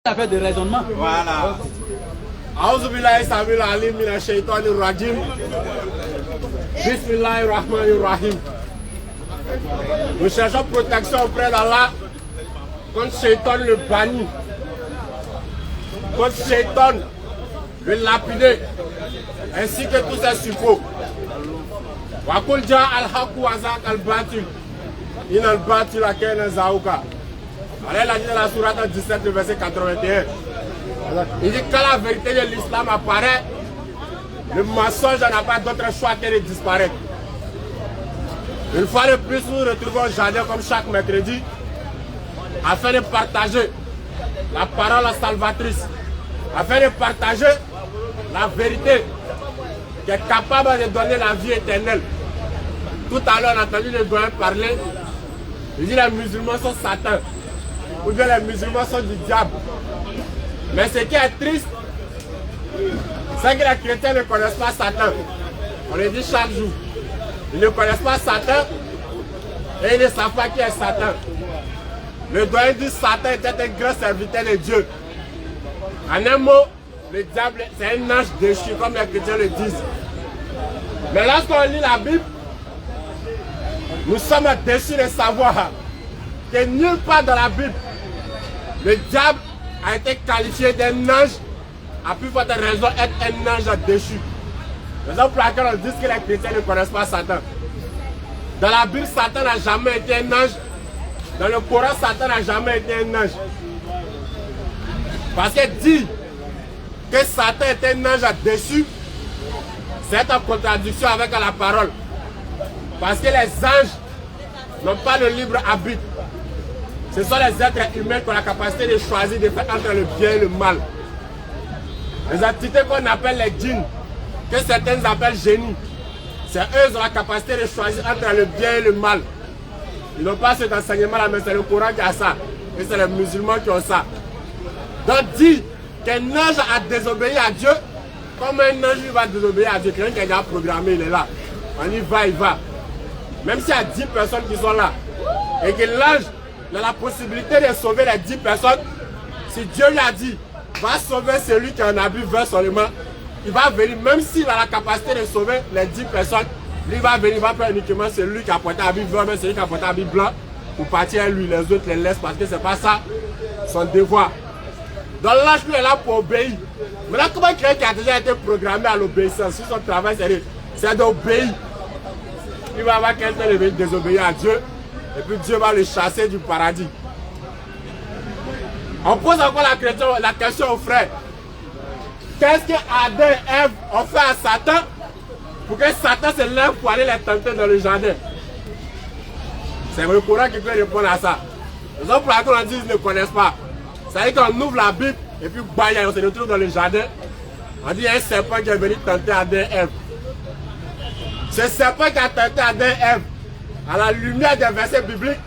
Affaire de raisonnement. Voilà. Aouzubillahi samil alim mina shaitanir rajim. Bismillahir rahmanir rahim. Nous cherchons protection auprès d'Allah contre Shaitan le banni, contre Shaitan le lapidé, ainsi que tous ses suppôts. Wa kul jaa al-haqq wa zaqa al-batil. In al-batil kana zaouka. Allez, la dit dans la sourate 17, le verset 81. Il dit que quand la vérité de l'islam apparaît, le mensonge n'a pas d'autre choix que de disparaître. Une fois de plus, nous nous retrouvons au jardin comme chaque mercredi afin de partager la parole salvatrice, afin de partager la vérité qui est capable de donner la vie éternelle. Tout à l'heure, on a entendu les doyens parler. Il dit que les musulmans sont Satan, ou bien les musulmans sont du diable. Mais ce qui est triste, c'est que les chrétiens ne connaissent pas Satan. On le dit chaque jour. Ils ne connaissent pas Satan et ils ne savent pas qui est Satan. Le doyen dit que Satan était un grand serviteur de Dieu. En un mot, le diable, c'est un ange déchu, comme les chrétiens le disent. Mais lorsqu'on lit la Bible, nous sommes déçus de savoir que nulle part dans la Bible, le diable a été qualifié d'un ange, à plus forte raison être un ange déchu. Raison pour laquelle on dit que les chrétiens ne connaissent pas Satan. Dans la Bible, Satan n'a jamais été un ange. Dans le Coran, Satan n'a jamais été un ange. Parce que dit que Satan est un ange déchu, c'est en contradiction avec la parole. Parce que les anges n'ont pas le libre arbitre. Ce sont les êtres humains qui ont la capacité de choisir de faire entre le bien et le mal. Les entités qu'on appelle les djinns, que certains appellent génies, c'est eux qui ont la capacité de choisir entre le bien et le mal. Ils n'ont pas cet enseignement-là, mais c'est le Coran qui a ça. Et c'est les musulmans qui ont ça. Donc dit qu'un ange a désobéi à Dieu, comme un ange lui va désobéir à Dieu, quelqu'un qui est déjà programmé, il est là. On y va, il va. Même s'il y a 10 personnes qui sont là, et que l'ange a la possibilité de sauver les 10 personnes, si Dieu lui a dit, va sauver celui qui en a bu 20 seulement, il va venir, même s'il a la capacité de sauver les 10 personnes, lui va venir, il va faire uniquement celui qui a porté un habit blanc, mais celui qui a porté un habit blanc, pour partir à lui, les autres les laissent parce que c'est pas ça son devoir. Donc l'ange lui est là pour obéir. Maintenant, comment quelqu'un qui a déjà été programmé à l'obéissance, si son travail c'est d'obéir, il va avoir quelqu'un de désobéir à Dieu, et puis Dieu va le chasser du paradis. On pose encore la question aux frères. Qu'est-ce que Adam et Ève ont fait à Satan pour que Satan se lève pour aller les tenter dans le jardin? C'est le Coran qui peut répondre à ça. Les autres pour laquelle on dit qu'ils ne connaissent pas. Ça veut dire qu'on ouvre la Bible et puis on se retrouve dans le jardin. On dit qu'il y a un serpent qui est venu tenter Adam et Ève. Ce serpent qui a tenté Adam et Ève, à la lumière des versets bibliques,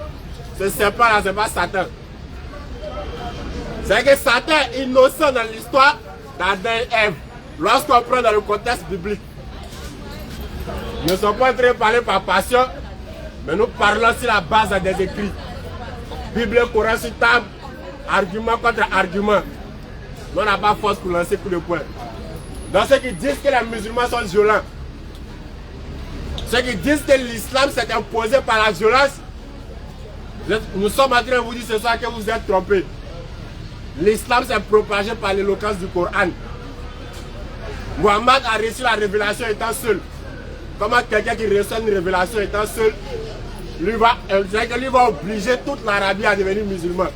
ce serpent-là, ce n'est pas Satan. C'est que Satan est innocent dans l'histoire d'Adam et Ève, lorsqu'on prend dans le contexte biblique. Nous ne sommes pas en train de parler par passion, mais nous parlons sur la base des écrits. Bible, Coran sur table, argument contre argument. Nous n'avons pas force pour lancer coup de poing. Dans ceux qui disent que les musulmans sont violents, ceux qui disent que l'islam s'est imposé par la violence, nous sommes en train de vous dire ce soir que vous êtes trompés. L'islam s'est propagé par l'éloquence du Coran. Mohammed a reçu la révélation étant seul. Comment quelqu'un qui reçoit une révélation étant seul, lui va obliger toute l'Arabie à devenir musulman.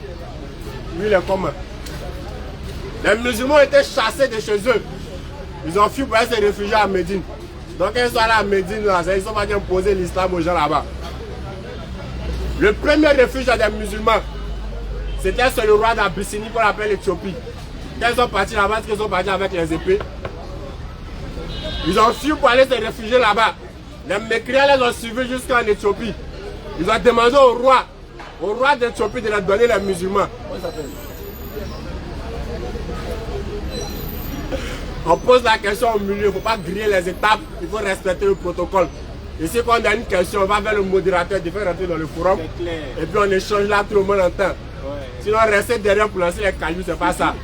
Lui, il est comment? Les musulmans ont été chassés de chez eux. Ils ont fui pour aller se réfugier à Médine. Donc ils sont allés à Médine, ils sont pas imposer l'islam aux gens là-bas. Le premier refuge des musulmans, c'était sur le roi d'Abyssinie qu'on appelle l'Éthiopie. Quand ils sont partis là-bas, ils sont partis avec les épées. Ils ont fui pour aller se réfugier là-bas. Les mécréants les ont suivis jusqu'en Éthiopie. Ils ont demandé au roi d'Éthiopie de leur donner les musulmans. On pose la question au milieu, il ne faut pas griller les étapes, il faut respecter le protocole. Ici, quand on a une question, on va vers le modérateur, il faut rentrer dans le forum. Et puis on échange là, tout le monde entend. Ouais. Sinon, rester derrière pour lancer les cailloux, c'est pas ça.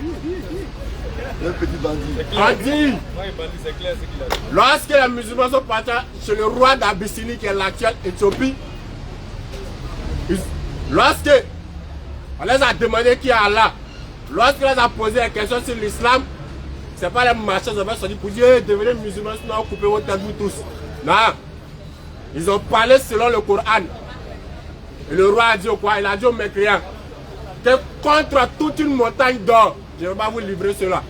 Un petit bandit. On dit, lorsque les musulmans sont partis chez le roi d'Abyssinie, qui est l'actuelle Éthiopie, lorsque on les a demandé qui est Allah, lorsqu'on les a posé la question sur l'islam, c'est pas les marchands qui sont dit pour dire devenez musulmans, sinon coupez votre tête vous tous. Non. Ils ont parlé selon le Coran. Et le roi a dit au quoi? Il a dit aux mécréants que contre toute une montagne d'or, je ne vais pas vous livrer cela.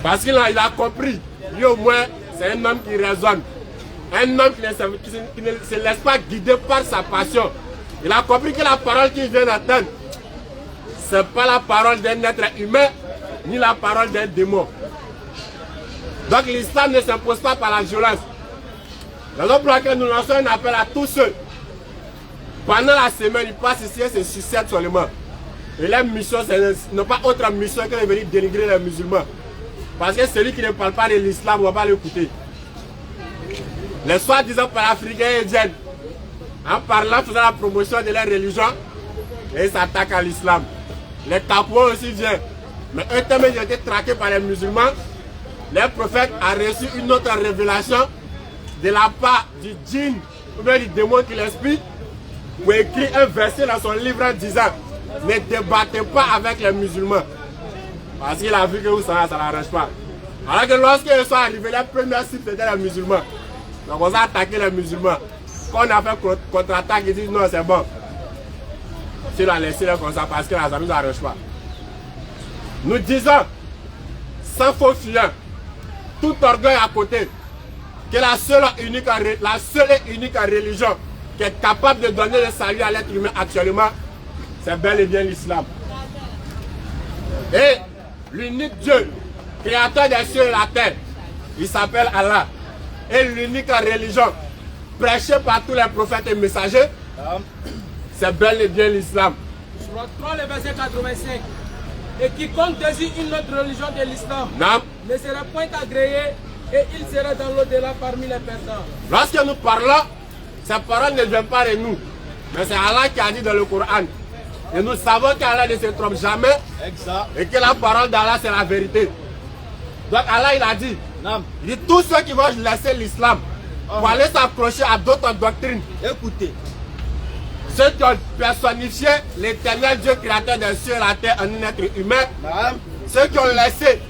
Parce qu'il a compris. Lui au moins, c'est un homme qui raisonne. Un homme qui ne se laisse pas guider par sa passion. Il a compris que la parole qu'il vient d'entendre, ce n'est pas la parole d'un être humain, ni la parole d'un démon. Donc l'islam ne s'impose pas par la violence. Dans notre plan que nous lançons un appel à tous ceux. Pendant la semaine, ils passent ici et se succèdent seulement. Et leur mission, n'est pas autre mission que de venir dénigrer les musulmans. Parce que celui qui ne parle pas de l'islam ne va pas l'écouter. Les soi-disant panafricains et indiennes, en parlant, faisant la promotion de leur religion, et ils s'attaquent à l'islam. Les Kakouans aussi viennent. Mais eux, tellement ils ont été traqués par les musulmans, leur prophète a reçu une autre révélation de la part du djinn ou bien du démon qui l'explique, pour écrire un verset dans son livre en disant ne débattez pas avec les musulmans. Parce qu'il a vu que vous savez, ça ne l'arrange pas. Alors que lorsqu'ils sont arrivés, les premiers cibles c'était les musulmans. Donc on a attaqué les musulmans. Quand on a fait contre-attaque, ils disent non, c'est bon. S'il a laissé les comme ça parce que la ne nous arrange pas. Nous disons, sans faux fuyant, tout orgueil à côté, que la seule et unique religion qui est capable de donner le salut à l'être humain actuellement, c'est bel et bien l'islam. Et l'unique Dieu, créateur des cieux et la terre, il s'appelle Allah. Et l'unique religion prêchée par tous les prophètes et messagers, c'est bel et bien l'islam. Sur 3, le verset 85. Et quiconque désigne une autre religion de l'islam ne sera point agréé et il sera dans l'au-delà parmi les perdants. Lorsque nous parlons, ces paroles ne viennent pas de nous. Mais c'est Allah qui a dit dans le Coran. Et nous savons qu'Allah ne se trompe jamais. Exact. Et que la parole d'Allah c'est la vérité. Donc Allah il a dit, il dit tous ceux qui vont laisser l'islam pour aller s'accrocher à d'autres doctrines. Écoutez. Ceux qui ont personnifié l'éternel Dieu créateur des cieux et la terre en un être humain. Ceux qui ont laissé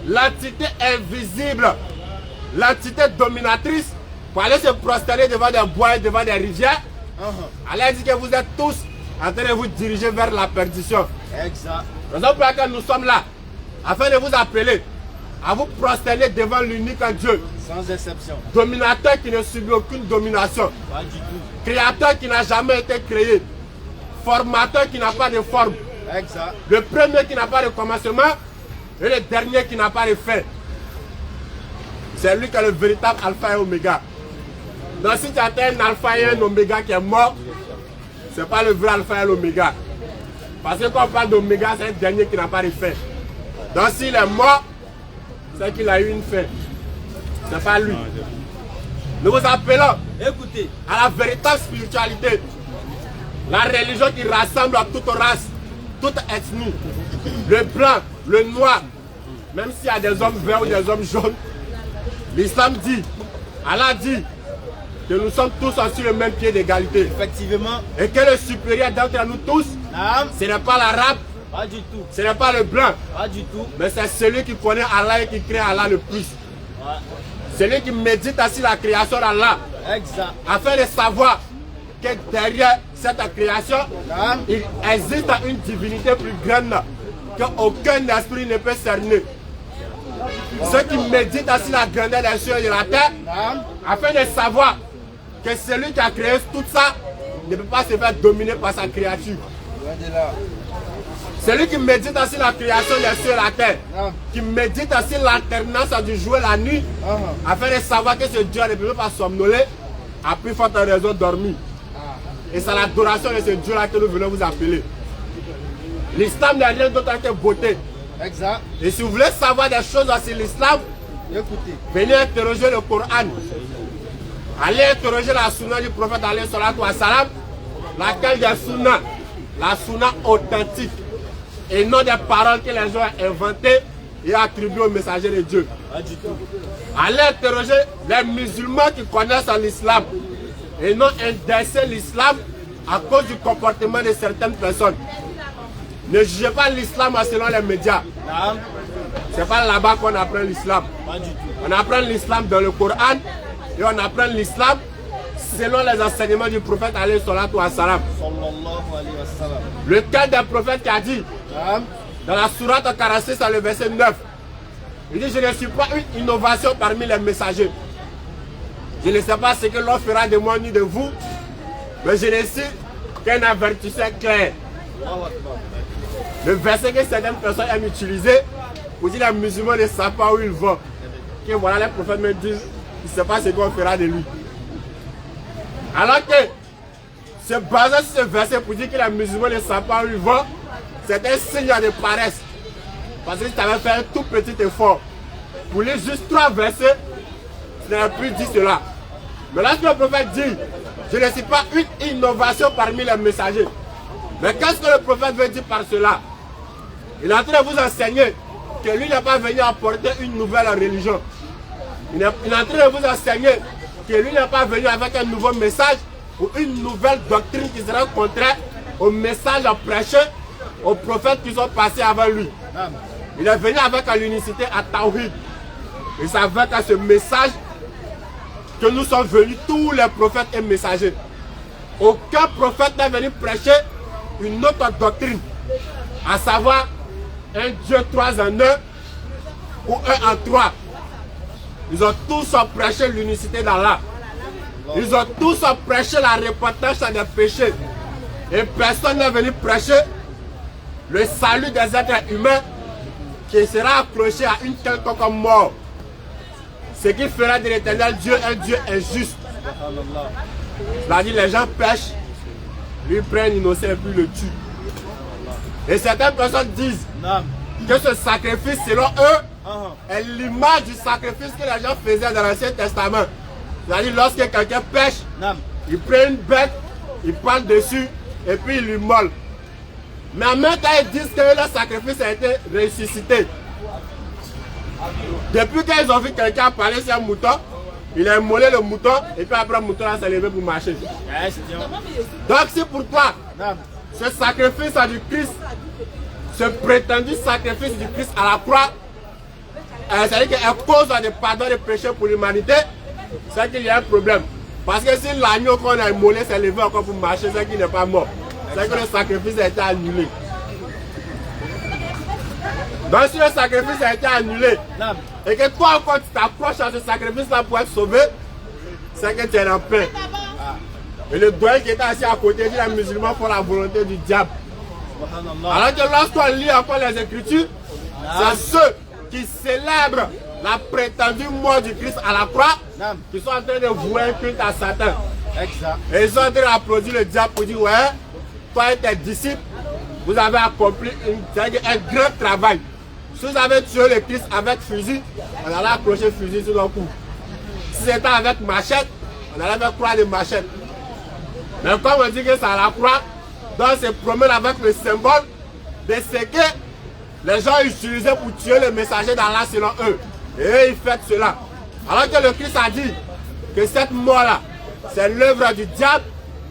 l'entité invisible, l'entité dominatrice pour aller se prosterner devant des bois et devant des rivières. Allah dit que vous êtes tous en train de vous diriger vers la perdition. Exact. Raison pour laquelle nous sommes là, afin de vous appeler à vous prosterner devant l'unique Dieu. Sans exception. Dominateur qui ne subit aucune domination. Pas du tout. Créateur qui n'a jamais été créé. Formateur qui n'a pas de forme. Exact. Le premier qui n'a pas de commencement et le dernier qui n'a pas de fin. C'est lui qui est le véritable alpha et oméga. Donc si tu as un alpha et un oméga qui est mort, ce n'est pas le vrai alpha et l'oméga. Parce que quand on parle d'oméga, c'est un dernier qui n'a pas de fin. Donc s'il est mort, c'est qu'il a eu une fin. Ce n'est pas lui. Nous vous appelons, écoutez, à la véritable spiritualité. La religion qui rassemble à toute race, toute ethnie. Le blanc, le noir, même s'il y a des hommes verts ou des hommes jaunes. L'islam dit, Allah dit que nous sommes tous sur le même pied d'égalité. Effectivement. Et que le supérieur d'entre nous tous, ce n'est pas l'arabe, pas du tout. Ce n'est pas le blanc, pas du tout. Mais c'est celui qui connaît Allah et qui crée Allah le plus. Ouais. Celui qui médite sur la création d'Allah. Exact. Afin de savoir que derrière cette création, il existe une divinité plus grande qu'aucun esprit ne peut cerner. Ceux qui méditent sur la grandeur des cieux et de la terre, afin de savoir que celui qui a créé tout ça ne peut pas se faire dominer par sa créature. Celui qui médite sur la création des cieux et de la terre, qui médite sur l'alternance du jour et la nuit, afin de savoir que ce Dieu ne peut pas somnoler, a plus forte raison dormir. Et c'est l'adoration de ce Dieu-là que nous venons vous appeler. L'islam n'est rien d'autre que beauté. Exact. Et si vous voulez savoir des choses sur l'islam, écoutez, venez interroger le Coran. Allez interroger la sunna du prophète alayhi salatu wa salam, laquelle des sunna la sunna authentique et non des paroles que les gens ont inventées et attribuées au messager de Dieu. Pas du tout. Allez interroger les musulmans qui connaissent l'islam et non indexer l'islam à cause du comportement de certaines personnes. Ne jugez pas l'islam selon les médias. Ce n'est pas là-bas qu'on apprend l'islam. Pas du tout. On apprend l'islam dans le Coran et on apprend l'islam selon les enseignements du prophète alayhi salatu wa salam. Sallallahu alayhi wa sallam. Lequel des prophètes qui a dit dans la sourate 46 à le verset 9, il dit: je ne suis pas une innovation parmi les messagers. Je ne sais pas ce que l'on fera de moi ni de vous, mais je ne suis qu'un avertisseur clair. Le verset que certaines personnes aiment utiliser pour dire les musulmans ne savent pas où ils vont. Que voilà, les prophètes me disent, ils ne savent pas ce qu'on fera de lui. Alors que se baser sur ce verset pour dire que les musulmans ne savent pas où ils vont, c'est un signe de paresse. Parce que si tu avais fait un tout petit effort pour lire juste 3 versets, tu n'aurais plus dit cela. Mais lorsque le prophète dit, je ne suis pas une innovation parmi les messagers. Mais qu'est-ce que le prophète veut dire par cela? Il est en train de vous enseigner que lui n'est pas venu apporter une nouvelle religion. Il est en train de vous enseigner que lui n'est pas venu avec un nouveau message ou une nouvelle doctrine qui sera contraire au message prêché aux prophètes qui sont passés avant lui. Il est venu avec l'unicité à Tawhid. Et c'est avec ce message que nous sommes venus, tous les prophètes et messagers. Aucun prophète n'est venu prêcher une autre doctrine, à savoir un Dieu 3 en 1 ou 1 en 3. Ils ont tous prêché l'unicité d'Allah. Ils ont tous prêché la repentance des péchés. Et personne n'est venu prêcher le salut des êtres humains qui sera accroché à une quelconque mort. Ce qui fera de l'éternel Dieu un Dieu injuste. C'est-à-dire les gens pêchent, lui prennent l'innocent et puis le tuent. Et certaines personnes disent que ce sacrifice selon eux est l'image du sacrifice que les gens faisaient dans l'Ancien Testament. C'est-à-dire lorsque quelqu'un pêche, il prend une bête, il parle dessus et puis il lui molle. Mais en même temps ils disent que le sacrifice a été ressuscité. Depuis qu'ils ont vu quelqu'un parler sur un mouton, il a immolé le mouton et puis après le mouton s'est levé pour marcher. Donc si pour toi, ce sacrifice du Christ, ce prétendu sacrifice du Christ à la croix, c'est-à-dire qu'à cause de pardon des péchés pour l'humanité, c'est qu'il y a un problème. Parce que si l'agneau qu'on a immolé s'est levé encore pour marcher, c'est qu'il n'est pas mort. C'est que le sacrifice a été annulé. Donc si le sacrifice a été annulé, et que toi encore tu t'approches à ce sacrifice-là pour être sauvé, c'est que tu es en paix. Et le doyen qui était assis à côté dit les musulmans font la volonté du diable. Alors que lorsqu'on lit encore les Écritures, c'est ceux qui célèbrent la prétendue mort du Christ à la croix qui sont en train de vouer un culte à Satan. Et ils sont en train d'applaudir le diable pour dire: ouais, toi et tes disciples, vous avez accompli un grand travail. Si vous avez tué le Christ avec fusil, on allait accrocher le fusil sur le cou. Si c'était avec machette, on allait faire croix de machette. Mais comme on dit que c'est à la croix, donc c'est promène avec le symbole de ce que les gens utilisaient pour tuer le messager d'Allah selon eux. Et eux, ils font cela. Alors que le Christ a dit que cette mort-là, c'est l'œuvre du diable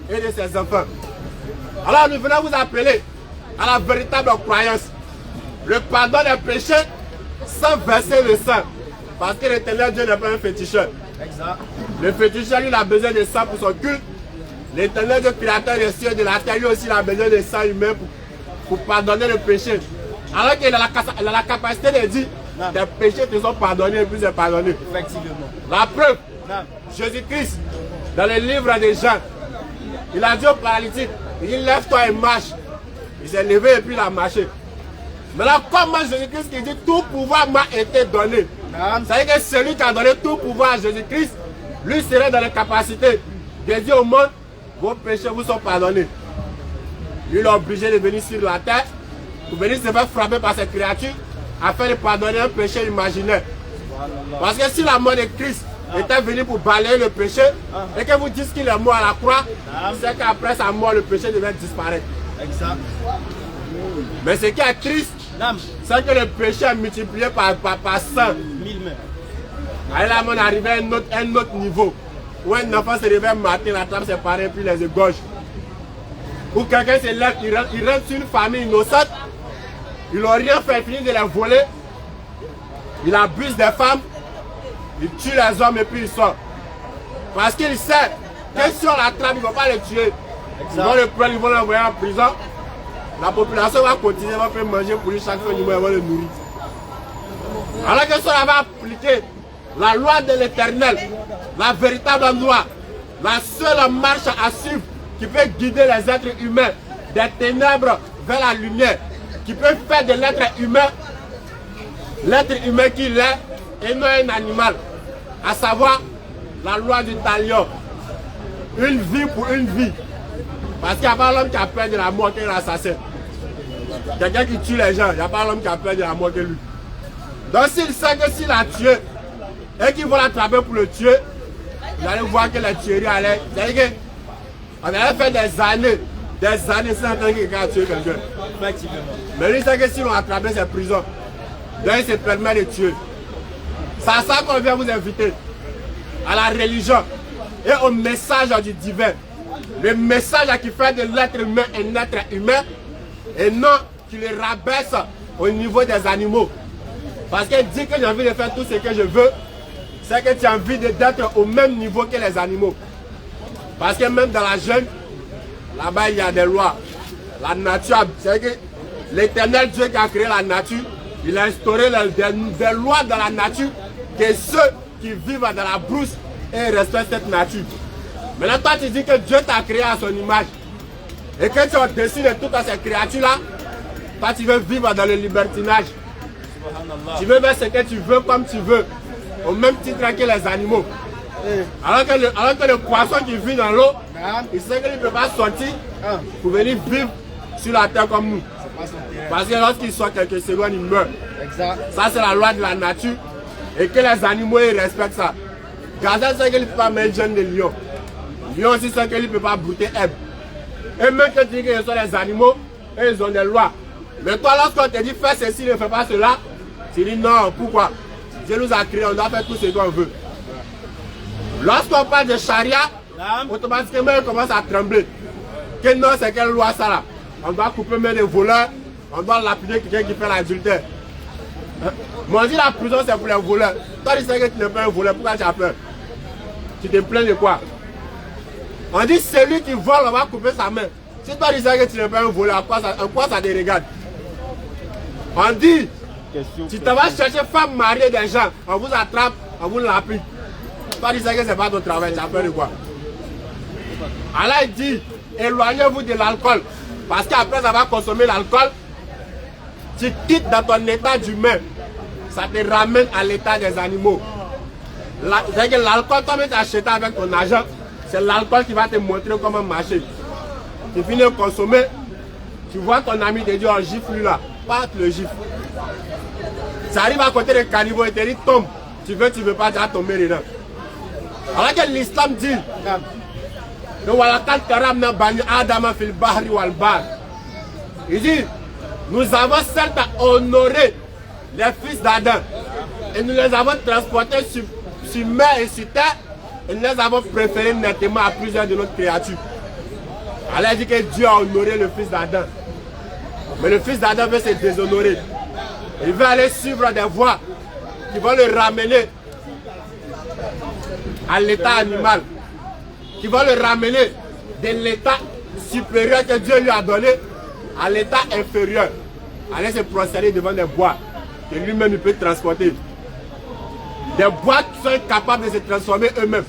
et de ses enfants. Alors nous venons vous appeler à la véritable croyance. Le pardon des péchés sans verser le sang. Parce que l'éternel Dieu n'est pas un féticheur. Le féticheur, lui, il a besoin de sang pour son culte. L'éternel Dieu, créateur des cieux et de la terre, lui aussi, il a besoin de sang humain pour pardonner le péché. Alors qu'il a la capacité de dire: tes péchés te sont pardonnés et puis c'est pardonné. Effectivement. La preuve, Jésus-Christ, dans le livre des Jean, il a dit au paralytique: il dit, lève-toi et marche. Il s'est levé et puis il a marché. Mais là, comment Jésus-Christ qui dit tout pouvoir m'a été donné, c'est-à-dire que celui qui a donné tout pouvoir à Jésus-Christ, lui serait dans la capacité de dire au monde: vos péchés vous sont pardonnés. Lui, il est obligé de venir sur la terre pour venir se faire frapper par cette créature afin de pardonner un péché imaginaire. Parce que si la mort de Christ était venue pour balayer le péché et que vous dites qu'il est mort à la croix, c'est qu'après sa mort, le péché devait disparaître. Exact. Mais ce qui est triste, c'est que le péché est multiplié par 100. 1000 mains. Allez là, on est arrivé à un autre niveau. Où un enfant se réveille matin, la table c'est pareil, puis les égorge. Ou quelqu'un se lève, il rentre sur une famille innocente, ils n'ont rien fait, finir de les voler. Il abuse des femmes, il tue les hommes et puis il sort. Parce qu'il sait que si on l'attrape, il ne va pas le tuer. Ils vont le prendre, ils vont l'envoyer en prison. La population va continuer, va faire manger pour lui chaque fois, ils vont le nourrir. Alors que si on avait appliqué la loi de l'Éternel, la véritable loi, la seule marche à suivre qui peut guider les êtres humains des ténèbres vers la lumière, qui peut faire de l'être humain qu'il est et non un animal, à savoir la loi du talion. Une vie pour une vie. Parce qu'il n'y a pas l'homme qui a peur de la mort que l'assassin. Quelqu'un qui tue les gens, il n'y a pas l'homme qui a peur de la mort que lui. Donc s'il sait que s'il a tué et qu'ils vont l'attraper pour le tuer, vous allez voir que la tuerie allait. C'est-à-dire qu'on allait faire des années sans entendre que quelqu'un a tué quelqu'un. Mais lui sait que s'ils l'ont attrapé, c'est prison. Donc il se permet de tuer. C'est à ça qu'on vient vous inviter. À la religion et au message du divin. Le message qui fait de l'être humain un être humain et non qui le rabaisse au niveau des animaux. Parce qu'il dit que j'ai envie de faire tout ce que je veux, c'est que tu as envie d'être au même niveau que les animaux. Parce que même dans la jungle, là-bas il y a des lois. La nature, c'est que l'Éternel Dieu qui a créé la nature, il a instauré des lois dans la nature que ceux qui vivent dans la brousse et respectent cette nature. Maintenant toi tu dis que Dieu t'a créé à son image et que tu es au-dessus de toutes ces créatures-là, toi tu veux vivre dans le libertinage. Tu veux faire ce que tu veux comme tu veux, au même titre que les animaux. Alors que le poisson qui vit dans l'eau, il sait qu'il ne peut pas sortir pour venir vivre sur la terre comme nous. Parce que lorsqu'il sort quelques secondes, il meurt. Ça c'est la loi de la nature et que les animaux ils respectent ça. Gazelle sait qu'il ne peut pas mettre jeune de lion. Lion aussi sait qu'il ne peut pas brouter herbe. Et même que tu dis que ce sont les animaux, et ils ont des lois. Mais toi lorsqu'on te dit fais ceci, ne fais pas cela, tu dis non, pourquoi? Dieu nous a créé, on doit faire tout ce qu'on veut. Lorsqu'on parle de charia, automatiquement on commence à trembler. Que non, c'est quelle loi ça là? On doit couper même les voleurs, on doit lapider quelqu'un qui fait l'adultère. Mais on dit la prison c'est pour les voleurs. Toi tu sais que tu n'es pas un voleur, pourquoi tu as peur? Tu te plains de quoi? On dit celui qui vole, on va couper sa main. Si toi tu sais que tu n'es pas un voleur, en quoi ça te regarde? On dit, tu te vas chercher femme mariée des gens, on vous attrape, on vous lapide. Toi tu sais que ce n'est pas ton travail, tu as peur de quoi? Allah il dit, éloignez-vous de l'alcool. Parce qu'après avoir consommé l'alcool, tu quittes dans ton état d'humain. Ça te ramène à l'état des animaux. C'est-à-dire que l'alcool, toi-même tu as acheté avec ton argent, c'est l'alcool qui va te montrer comment marcher. Tu finis de consommer, tu vois ton ami te dit, oh gifle lui là, pas le gifle. Ça arrive à côté des cannibaux et te dit, tombe. Tu veux pas, tu vas tomber dedans. Alors que l'islam dit, il dit, nous avons certes honoré les fils d'Adam et nous les avons transportés sur mer et sur terre et nous les avons préférés nettement à plusieurs de nos créatures. Allah dit que Dieu a honoré le fils d'Adam. Mais le fils d'Adam veut se déshonorer. Il veut aller suivre des voies qui vont le ramener à l'état animal, qui vont le ramener de l'état supérieur que Dieu lui a donné à l'état inférieur. Aller se prosterner devant des bois que lui-même il peut transporter. Des bois qui sont capables de se transformer eux-mêmes.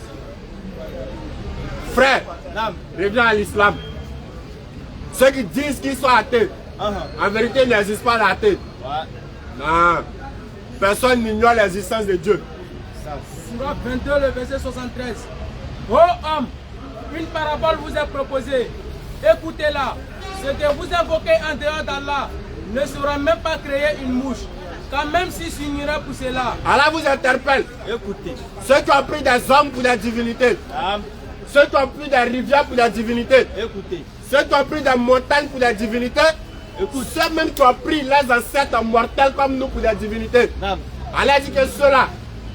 Frère, reviens à l'islam. Ceux qui disent qu'ils sont athées, en vérité il n'existe pas d'athée. Non. Personne n'ignore l'existence de Dieu. Surah 22, le verset 73. Ô homme, une parabole vous est proposée. Écoutez-la. Ce que vous invoquez en dehors d'Allah ne saura même pas créer une mouche. Quand même s'il s'ignorait pour cela. Allah vous interpelle. Écoutez. Ceux qui ont pris des hommes pour des divinités. Ceux qui ont pris des rivières pour des divinités. Écoutez. Ceux qui ont pris des montagnes pour des divinités, ceux-mêmes qui ont pris les ancêtres mortels comme nous pour des divinités. Allah dit que ceux-là,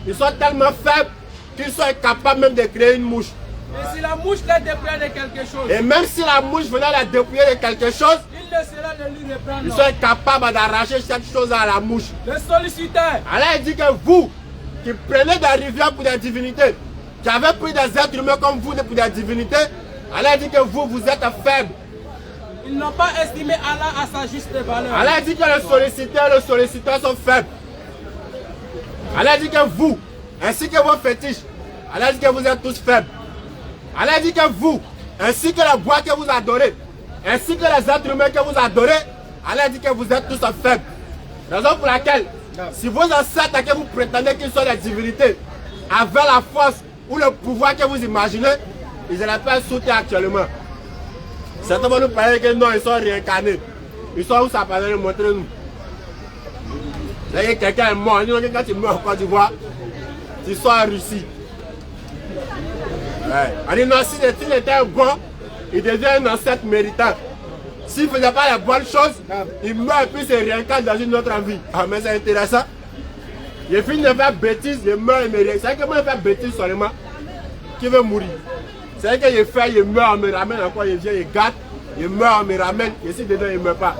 ils sont tellement faibles qu'ils sont incapables même de créer une mouche. Et si la mouche les dépouille de quelque chose, Et même si la mouche venait la dépouiller de quelque chose, il ne sera de lui reprendre. ils sont incapables d'arracher cette chose à la mouche. Le solliciteur, Allah dit que vous, qui prenez des rivières pour des divinités, qui avez pris des êtres humains comme vous pour des divinités, Allah dit que vous êtes faibles. ils n'ont pas estimé Allah à sa juste valeur. Allah dit que les solliciteurs sont faibles. Allah dit que vous, ainsi que vos fétiches, Allah dit que vous êtes tous faibles. Allah dit que vous, ainsi que les bois que vous adorez, ainsi que les êtres humains que vous adorez, Allah dit que vous êtes tous faibles. Raison pour laquelle, si vos ancêtres que vous prétendez qu'ils sont des divinités, avaient la force ou le pouvoir que vous imaginez, ils n'allaient pas sauter actuellement. Certains vont nous parler que non, ils sont réincarnés. Ils sont où ça paraît, montrez-nous. C'est-à-dire que quelqu'un est mort. Quand tu meurs en Côte d'Ivoire, tu sors en Russie. Ouais. On dit non, s'il était bon, il devient un ancêtre méritant. S'il ne faisait pas les bonnes choses, il meurt et puis il se réincarne dans une autre vie. Ah, mais c'est intéressant. Il finit de faire bêtises, il meurt et me réincarne. C'est vrai que moi, je fais bêtises seulement. Qui veut mourir? C'est vrai qu'il fait, il meurt, on me ramène encore, il vient, il gâte, il meurt, on me ramène, et si dedans, il ne meurt pas.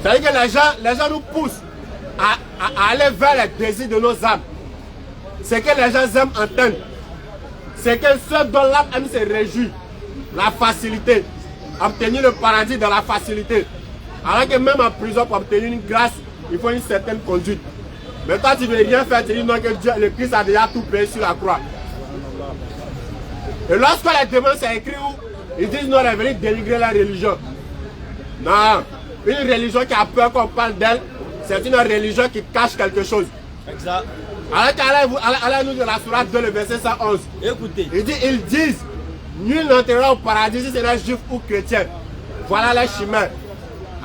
C'est vrai que les gens nous poussent à aller vers les désirs de nos âmes. C'est que les gens aiment entendre. C'est que ceux dont l'âme aime se réjouir. La facilité. Obtenir le paradis dans la facilité. Alors que même en prison, pour obtenir une grâce, il faut une certaine conduite. Mais toi, tu ne veux rien faire, tu dis non, que Dieu, le Christ a déjà tout payé sur la croix. Et lorsque les démons, c'est écrit où ils disent non, on est venu dénigrer la religion. Non. Une religion qui a peur qu'on parle d'elle, c'est une religion qui cache quelque chose. Exact. Alors qu'Allah nous dit dans la sourate 2, le verset 111. Écoutez. Ils disent, nul n'entrera au paradis si c'est un juif ou chrétien. Voilà les chimères.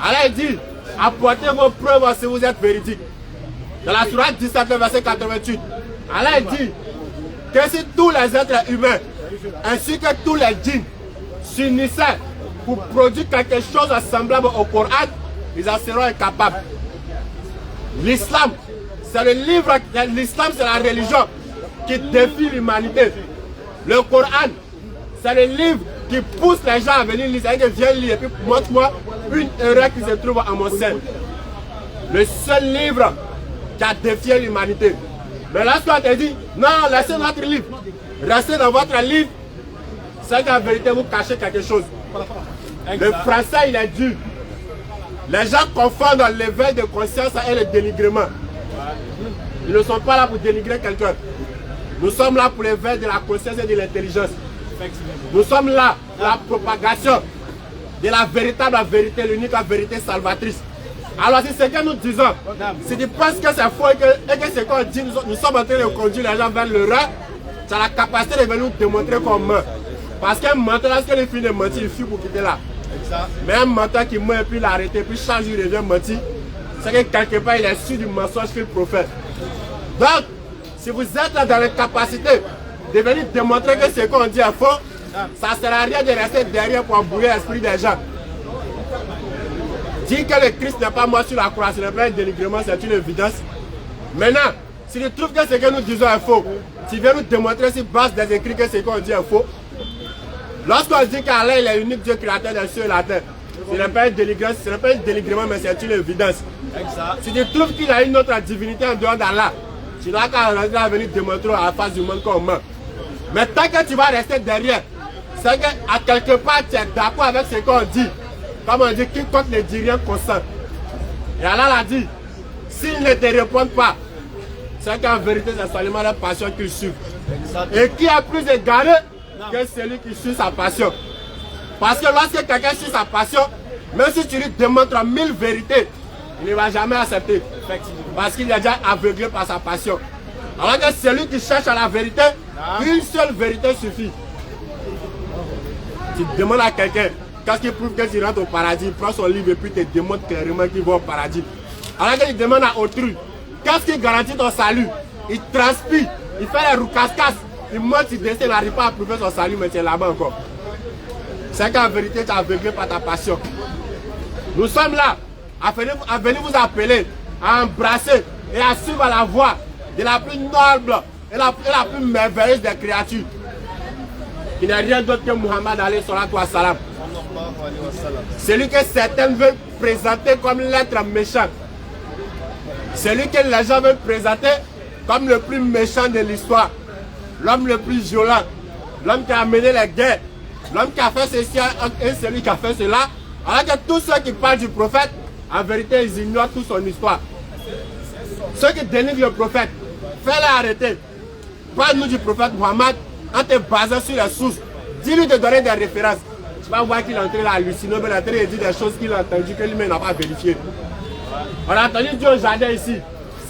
Allah dit, apportez vos preuves si vous êtes véridiques. Dans la sourate 17, le verset 88. Allah dit que si tous les êtres humains, ainsi que tous les djinns, s'unissaient pour produire quelque chose de semblable au Coran, ils en seront incapables. L'islam, c'est le livre, l'islam c'est la religion qui défie l'humanité. Le Coran, c'est le livre qui pousse les gens à venir lire. C'est-à-dire que viens lire et puis montre-moi une erreur qui se trouve en mon sein. Le seul livre qui a défié l'humanité. Mais lorsqu'on te dit, non, laissez notre livre, restez dans votre livre, c'est qu'en vérité vous cachez quelque chose. Le français il est dur. Les gens confondent l'éveil de conscience et le dénigrement. Ils ne sont pas là pour dénigrer quelqu'un. Nous sommes là pour l'éveil de la conscience et de l'intelligence. Nous sommes là pour la propagation de la véritable vérité, l'unique vérité salvatrice. Alors si c'est que nous disons, si tu penses que c'est faux et que ce qu'on dit, nous sommes en train de conduire les gens vers l'erreur, tu as la capacité de venir nous démontrer qu'on meurt. Parce qu'un menteur, lorsqu'il finit de mentir, il fuit pour quitter là. Mais un menteur qui meurt et puis l'arrête, puis change, il revient mentir, c'est que quelque part il est sûr du mensonge qu'il profère. Donc, si vous êtes dans la capacité de venir démontrer que ce qu'on dit est faux, ça ne sert à rien de rester derrière pour embrouiller l'esprit des gens. Dire que le Christ n'est pas mort sur la croix, ce n'est pas un dénigrement, c'est une évidence. Maintenant, si tu trouves que ce que nous disons est faux, tu viens nous démontrer sur base des écrits que ce qu'on dit est faux. Lorsqu'on dit qu'Allah est l'unique Dieu créateur des cieux et la terre, ce n'est pas un dénigrement, mais c'est une évidence. Si tu trouves qu'il y a une autre divinité en dehors d'Allah, tu n'as qu'à venir démontrer à la face du monde qu'on meurt. Mais tant que tu vas rester derrière, c'est qu'à quelque part tu es d'accord avec ce qu'on dit. Comme on dit, quiconque ne dit rien consent. Et Allah l'a dit, s'ils ne te répondent pas, c'est qu'en vérité c'est seulement la passion qu'ils suivent. Et qui a plus égaré que celui qui suit sa passion. Parce que lorsque quelqu'un suit sa passion, même si tu lui démontres 1000 vérités, il ne va jamais accepter. Parce qu'il est déjà aveuglé par sa passion. Alors que celui qui cherche à la vérité, une seule vérité suffit. Tu demandes à quelqu'un, qu'est-ce qui prouve que tu rentres au paradis, il prend son livre et puis te démontre clairement qu'il va au paradis. Alors qu'il demande à autrui, qu'est-ce qui garantit ton salut? Il transpire, il fait les roucascas il monte, il descend, il n'arrive pas à prouver son salut, mais c'est là-bas encore. C'est qu'en vérité, tu es aveuglé par ta passion. Nous sommes là, à venir vous appeler, à embrasser et à suivre la voie de la plus noble et la plus merveilleuse des créatures. Il n'y a rien d'autre que Muhammad alayhi salatu wa salam. Celui que certains veulent présenter comme l'être méchant. Celui que les gens veulent présenter comme le plus méchant de l'histoire. L'homme le plus violent. L'homme qui a mené les guerres. L'homme qui a fait ceci et celui qui a fait cela. Alors que tous ceux qui parlent du prophète, en vérité, ils ignorent toute son histoire. Ceux qui dénigrent le prophète, fais-les arrêter. Parle-nous du prophète Muhammad en te basant sur les sources. Dis-lui de donner des références. Tu vas voir qu'il est en train d'halluciner, mais il est en train de dire des choses qu'il a entendues que lui-même n'a pas vérifiées. On a entendu Dieu au jardin ici.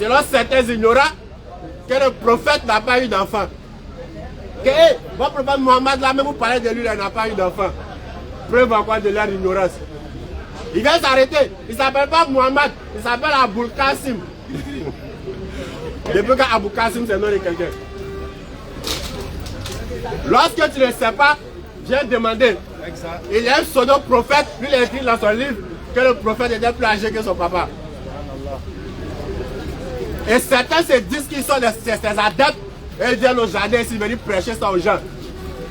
Selon certains ignorants, que le prophète n'a pas eu d'enfant. Que votre prophète Muhammad, là même vous parlez de lui, il n'a pas eu d'enfant. Preuve encore de leur ignorance. Il vient s'arrêter. Il ne s'appelle pas Muhammad, il s'appelle Aboul Kassim. Depuis quand Aboul Kassim c'est le nom de quelqu'un. Lorsque tu ne le sais pas, viens demander. Il y a un pseudo prophète, lui il a écrit dans son livre que le prophète était plus âgé que son papa. Et certains se disent qu'ils sont ses adeptes et ils viennent au jardin ici venir prêcher ça aux gens.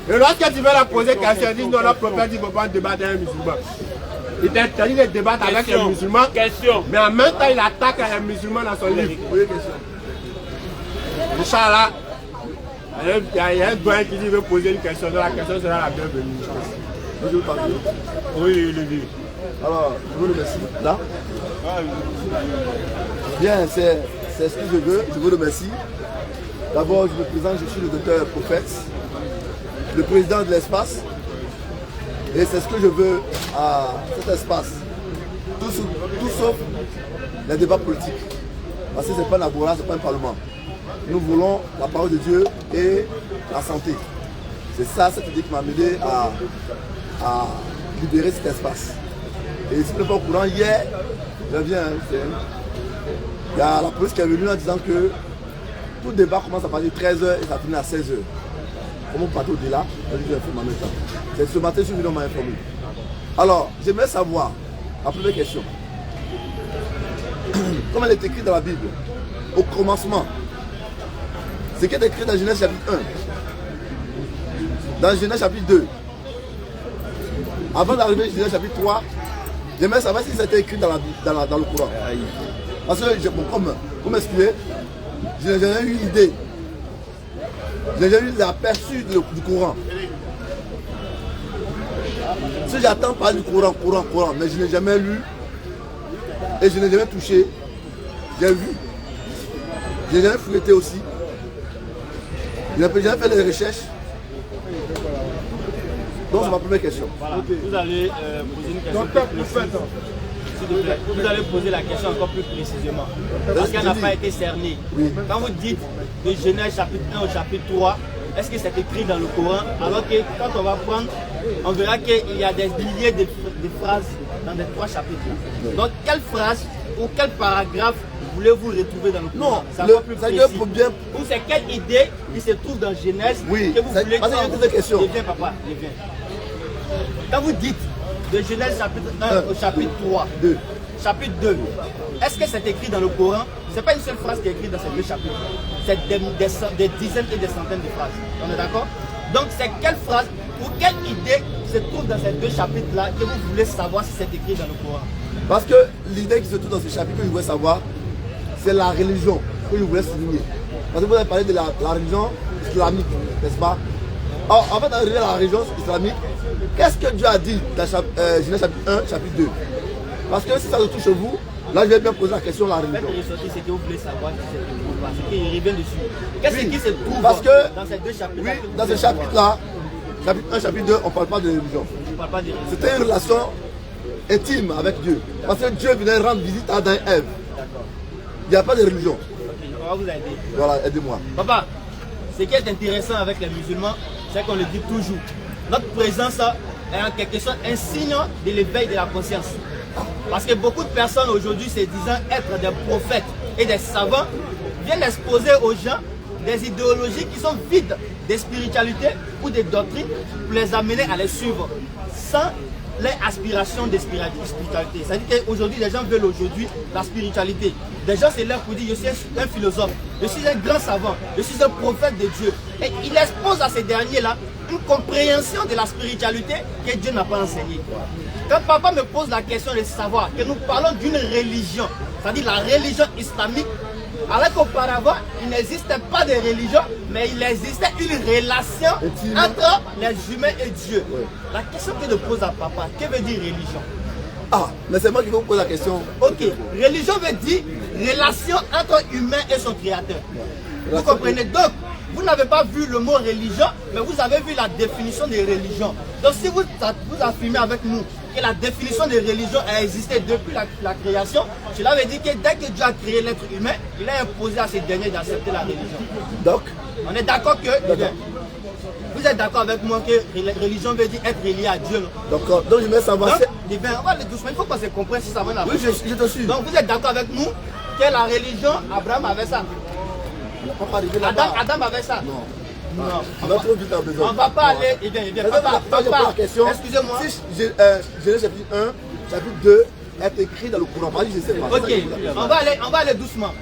Et lorsque tu veux leur poser question, ils disent non, le prophète il ne peut pas débattre avec un musulman. Il t'interdit de débattre avec les musulmans, mais en même temps il attaque les musulmans dans son livre. Inch'Allah, il y a un doyen qui dit qu'il veut poser une question, donc la question sera la bienvenue. Oui, oui. Alors, je vous remercie. Là bien, c'est ce que je veux. Je vous remercie. D'abord, je me présente, je suis le docteur Prophète, le président de l'espace. Et c'est ce que je veux à cet espace. Tout sauf les débats politiques. Parce que ce n'est pas un agora, ce n'est pas un parlement. Nous voulons la parole de Dieu et la santé. C'est ça, cette idée qui m'a amené à libérer cet espace. Et si vous n'êtes pas au courant, hier, je viens, il y a la police qui est venue en disant que tout débat commence à partir de 13h et ça finit à 16h. Comment partir au-delà, je vais en même temps. C'est ce matin, je suis venu m'a informé. Alors, j'aimerais savoir, la première question, comme elle est écrite dans la Bible, au commencement, ce qui est écrit dans Genèse chapitre 1, dans Genèse chapitre 2, avant d'arriver à Genèse chapitre 3, j'aimerais savoir si c'était écrit dans le Coran. Parce que, comme vous m'excusez, j'ai jamais eu l'idée. J'ai jamais eu l'aperçu du Coran. Si j'attends pas du Coran, mais je n'ai jamais lu et je n'ai jamais touché. J'ai vu. J'ai jamais fouetté aussi. Je n'ai jamais fait les recherches. Donc c'est ma première question. Voilà. Vous allez poser une question plus précise. Vous allez poser la question encore plus précisément. Parce qu'elle n'a pas été cernée. Oui. Quand vous dites de Genèse chapitre 1 au chapitre 3, est-ce que c'est écrit dans le Coran? Alors que quand on va prendre, on verra qu'il y a des milliers de phrases dans les 3 chapitres. Donc quelle phrase ou quel paragraphe voulez-vous retrouver dans le Coran? Non, c'est encore plus précis. ou c'est quelle idée qui se trouve dans Genèse que vous voulez questions. Viens papa, viens. Quand vous dites de Genèse chapitre 1 au chapitre 3, chapitre 2, est-ce que c'est écrit dans le Coran? Ce n'est pas une seule phrase qui est écrite dans ces 2 chapitres. C'est des dizaines et des centaines de phrases. On est d'accord? Donc c'est quelle phrase ou quelle idée se trouve dans ces 2 chapitres-là que vous voulez savoir si c'est écrit dans le Coran? Parce que l'idée qui se trouve dans ce chapitre que je voulais savoir, c'est la religion que je voulais souligner. Parce que vous avez parlé de la religion islamique, n'est-ce pas? Alors, en fait, d'arriver à la religion islamique, qu'est-ce que Dieu a dit dans Genèse chapitre 1, chapitre 2? Parce que si ça se touche chez vous, là je vais bien poser la question de la religion. Faites ressortir ce que vous voulez savoir, ce qui revient dessus. Qu'est-ce qui se trouve dans ces 2 chapitres? Oui, dans ce chapitre-là, chapitre 1, chapitre 2, on ne parle pas de religion. On ne parle pas de religion. C'était une relation intime avec Dieu. Parce que Dieu venait rendre visite à Adam et Ève. Il n'y a pas de religion. Ok, on va vous aider. Voilà, aidez-moi. Papa, ce qui est intéressant avec les musulmans, c'est qu'on le dit toujours. Notre présence est en quelque sorte un signe de l'éveil de la conscience. Parce que beaucoup de personnes aujourd'hui se disant être des prophètes et des savants viennent exposer aux gens des idéologies qui sont vides des spiritualités ou des doctrines pour les amener à les suivre sans les aspirations des spiritualités. C'est-à-dire qu'aujourd'hui, les gens veulent aujourd'hui la spiritualité. Des gens c'est l'heure pour dire je suis un philosophe, je suis un grand savant, je suis un prophète de Dieu. Et il expose à ces derniers-là une compréhension de la spiritualité que Dieu n'a pas enseignée. Quand papa me pose la question de savoir que nous parlons d'une religion, c'est-à-dire la religion islamique, alors qu'auparavant, il n'existait pas de religion, mais il existait une relation entre les humains et Dieu. Oui. La question que je pose à papa, que veut dire religion? Ah, mais c'est moi qui vous pose la question. Ok, religion veut dire relation entre humain et son créateur. Vous comprenez? Donc, vous n'avez pas vu le mot religion, mais vous avez vu la définition des religions. Donc, si vous affirmez avec nous que la définition des religions a existé depuis la création, cela veut dire que dès que Dieu a créé l'être humain, il a imposé à ces derniers d'accepter la religion. Donc, on est d'accord que... Vous êtes d'accord avec moi que la religion veut dire être relié à Dieu, non? Donc je vais savoir... Donc, on va aller doucement, il faut qu'on se comprenne si ça va là. Oui, je te suis. Donc, vous êtes d'accord avec nous que la religion, Abraham avait ça? Adam avait ça? Non. Non. On va trop vite en besoin. On va pas aller. Eh bien, papa, excusez-moi. Si Genèse chapitre 1, chapitre 2 est écrit dans le Coran, je sais pas. Ok, on va aller doucement.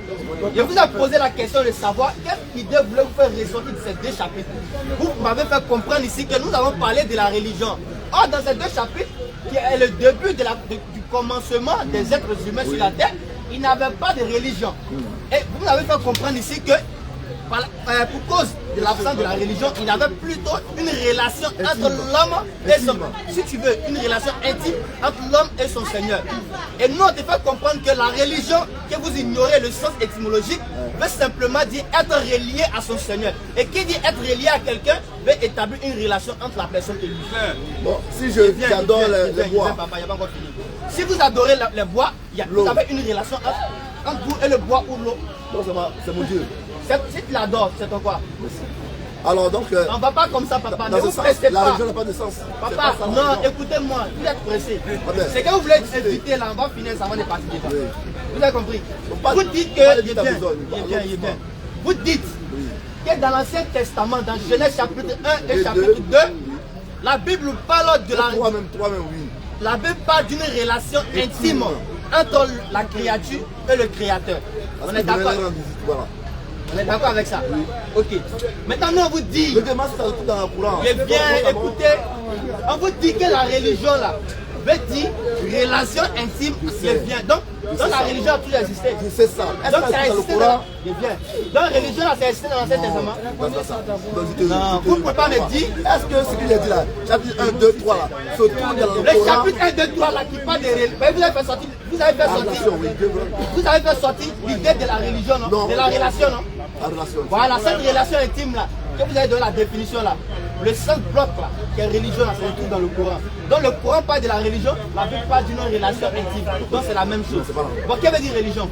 Je vous ai posé la question de savoir quelle idée voulez vous faire ressortir de ces deux chapitres. Vous m'avez fait comprendre ici que nous avons parlé de la religion. Or, dans ces deux chapitres, qui est le début du commencement des êtres humains sur la terre, il n'avait pas de religion. Et vous m'avez fait comprendre ici que pour cause de l'absence de la religion, il y avait plutôt une relation entre l'homme et son... Si tu veux, une relation intime entre l'homme et son Seigneur. Et nous, on te fait comprendre que la religion, que vous ignorez le sens étymologique, veut simplement dire être relié à son Seigneur. Et qui dit être relié à quelqu'un, veut établir une relation entre la personne et lui. Bon, si j'adore les bois... Si vous adorez les bois, vous avez une relation entre vous et le bois ou l'eau. Non, c'est mon Dieu. Si tu l'adores, c'est ton quoi? Alors donc... on ne va pas comme ça, papa. Dans Ne vous sens, pressez la pas. religion n'a pas de sens. Papa, non, écoutez-moi, vous êtes pressé. C'est que vous voulez éviter là, on va finir ça avant de partir déjà. Oui. Vous avez compris? Vous dites que... Vous dites que dans l'Ancien Testament, dans Genèse chapitre 1 et chapitre 2, la Bible parle de la... 3 même, oui. La Bible parle d'une relation intime entre la créature et le Créateur. On est d'accord? Voilà. On est d'accord avec ça? Oui. Ok. Maintenant, on vous dit... Le débat, c'est tout dans le courant. Eh bien, écoutez, on vous dit que la religion, là, veut dire relation intime, c'est bien. Donc la religion a toujours existé. C'est ça. Donc ça a existé dans la religion, ça a existé dans l'Ancien Testament. Non, vous ne pouvez pas me dire... Est-ce que ce qu'il a dit là, chapitre 1, 2, 3 là, se trouve dans le Coran? Le chapitre 1, 2, 3 là, qui parle de religion, vous avez fait sortir l'idée de la religion, non? De la relation, non? Voilà, cette relation intime là, que vous avez donné la définition là, le seul bloc là, qui est religion là, se trouve dans le Coran. Donc le Coran parle de la religion, la Bible parle d'une relation intime. Donc c'est la même chose. Bon, qu'est-ce que veut dire religion?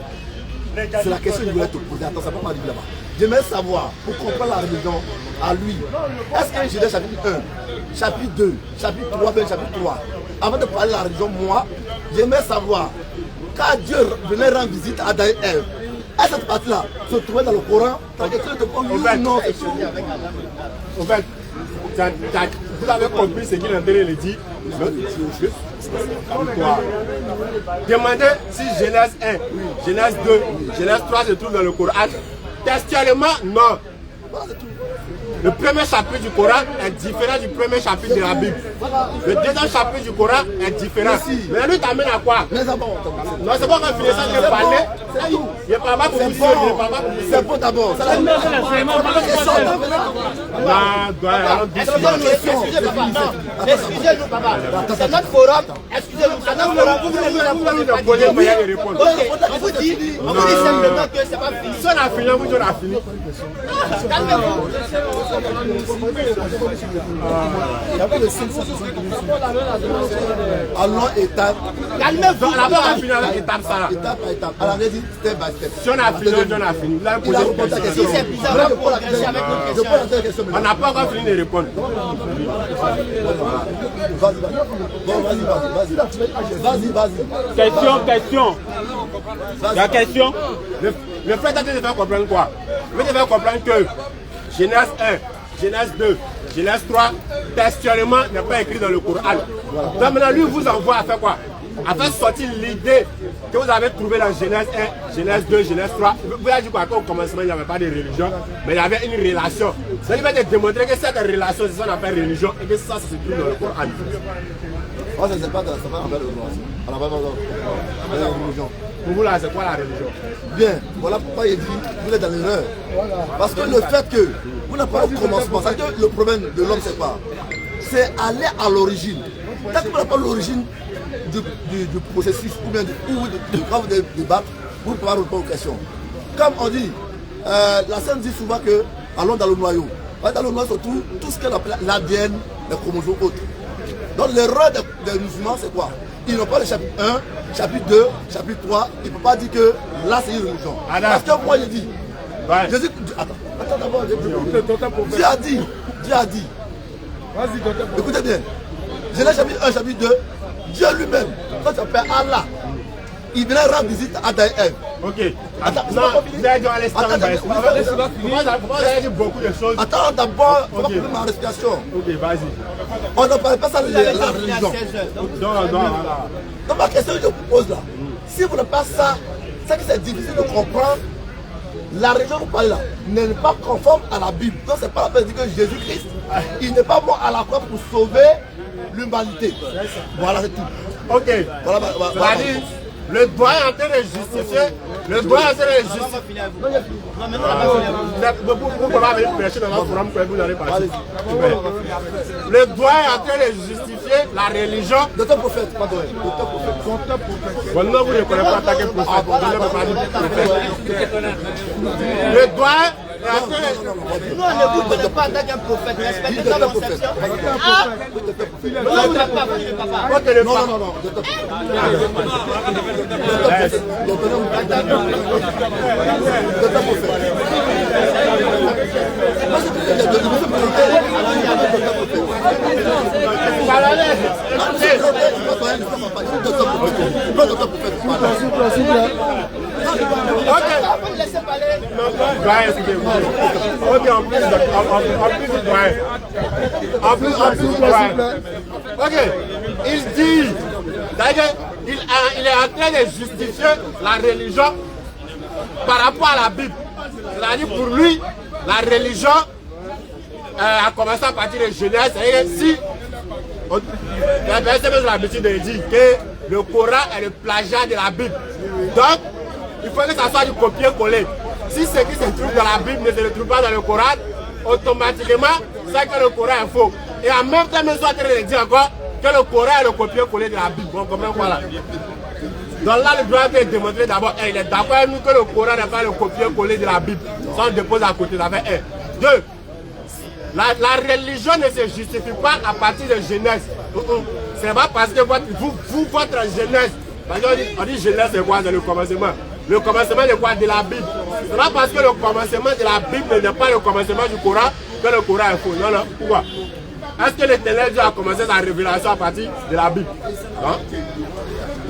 C'est la question que je voulais te poser. Attends, ça ne peut pas arriver là-bas. J'aimerais savoir, pour comprendre la religion à lui, est-ce que Genèse chapitre 1, chapitre 2, chapitre 3, ben chapitre 3, avant de parler de la religion, moi, j'aimerais savoir, quand Dieu venait rendre visite à Adam et Ève, est-ce que cette partie-là se trouvait dans le Coran? T'as quelque chose de bon, non? En fait, vous avez compris ce qu'il est en train de dire. Demandez si Genèse 1, Genèse 2, Genèse 3 se trouve dans le Coran. Textuellement, non. Le premier chapitre du Coran est différent du premier chapitre de la Bible. Le deuxième chapitre du Coran est différent. Mais lui t'amène à quoi? Non, c'est pas qu'on finit ça de parler. Il n'est pas pour vous. C'est bon d'abord. Excusez-nous, papa. C'est notre forum. Excusez-nous, c'est notre forum. On vous dit simplement que c'est pas fini. Si on a fini, vous on a fini. Calmez-vous. Allons étape. Calmez-vous. D'abord, on a fini avec étape ça. Étape par étape. Alors, on a dit step by step. Si on a fini, on a fini. Vous avez posé une question. Si c'est bizarre, on va progresser avec notre question. On n'a pas encore fini de répondre. Vas-y. Question. La question. Le frère t'a dit de faire comprendre quoi? Il veut te faire comprendre que Genèse 1, Genèse 2, Genèse 3, textuellement n'est pas écrit dans le Coran. Donc maintenant, lui vous envoie à faire quoi? À faire sortir l'idée que vous avez trouvée dans Genèse 1, Genèse 2, Genèse 3. Vous avez dit quoi? Qu'au commencement, il n'y avait pas de religion, mais il y avait une relation. Donc il va te démontrer que cette relation, c'est ce qu'on appelle religion, et que ça se trouve dans le Coran. Moi, je ne sais pas, ça va envers le droit. On n'a pas besoin de la religion. Pour vous là, c'est quoi la religion? Bien, voilà pourquoi il dit vous êtes dans l'erreur. Parce que le fait que vous n'avez pas au commencement, c'est que le problème de l'homme, c'est quoi? C'est aller à l'origine. Tant que vous n'avez pas l'origine du processus ou bien quand vous débattez, vous ne pouvez pas répondre aux questions. Comme on dit, la Sainte dit souvent que allons dans le noyau. Dans le noyau, surtout tout ce qu'on appelle l'ADN, les chromosomes autres. Donc l'erreur des musulmans, c'est quoi? Ils n'ont pas le chapitre 1, chapitre 2, chapitre 3. Ils ne peuvent pas dire que là, c'est une religion. Parce que moi, je dis. Ouais. Jésus, attends d'abord. Dieu a dit. Vas-y, docteur. Écoutez bien. Genèse chapitre 1, chapitre 2. Dieu lui-même, quand tu appelles Allah, il vient rendre visite à Adam et Ève. Ok. Attends, non, vous allez dire à l'instant. Vous allez dire beaucoup de choses. Attends, d'abord, on va couper ma respiration. Ok, vas-y. On ne parle pas ça de la religion. Non, voilà. Donc ma question que je vous pose là, si vous n'avez pas ça, c'est que c'est difficile de comprendre. La religion que vous parlez là n'est pas conforme à la Bible. Donc c'est pas la peine de dire que Jésus-Christ, il n'est pas mort à la croix pour sauver l'humanité. Voilà, c'est tout. Ok. Voilà. Le droit est en train de justifier. Le droit est en train de justifier. Vous pouvez venir prêcher dans notre forum que vous n'allez pas. Le droit est en train de justifier la religion. Docteur prophète, pardon. Docteur prophète. Bon, non, vous ne connaissez pas en tant que prophète. Vous ne pas dire prophète. Le droit est en train de... Nous, on ne vous connaît pas en tant qu'un prophète. Respectez ta conception. Ah! Non, papa. Ok, le Non. Laissez parler. Ok, en plus, ok, il dit, d'ailleurs, il est en train de justifier la religion par rapport à la Bible. C'est-à-dire pour lui, la religion a commencé à partir de Genèse. C'est-à-dire si la personne a l'habitude de dire que le Coran est le plagiat de la Bible. Donc, il faut que ça soit du copier-coller. Si ce qui se trouve dans la Bible ne se trouve pas dans le Coran, automatiquement, c'est que le Coran est faux. Et en même temps, ils sont en train de dire encore que le Coran est le copier-coller de la Bible. Bon, comment voilà. Donc là, le droit est démontré d'abord, il est d'accord avec nous que le Coran n'est pas le copier-coller de la Bible. Ça, on dépose à côté, ça fait 1. 2. La religion ne se justifie pas à partir de Genèse. C'est pas parce que votre Genèse, parce qu'on dit Genèse c'est quoi? C'est le commencement. Le commencement de quoi? De la Bible. C'est pas parce que le commencement de la Bible n'est pas le commencement du Coran que le Coran est faux. Non. Pourquoi? Est-ce que l'Éternel Dieu a commencé sa révélation à partir de la Bible? Non.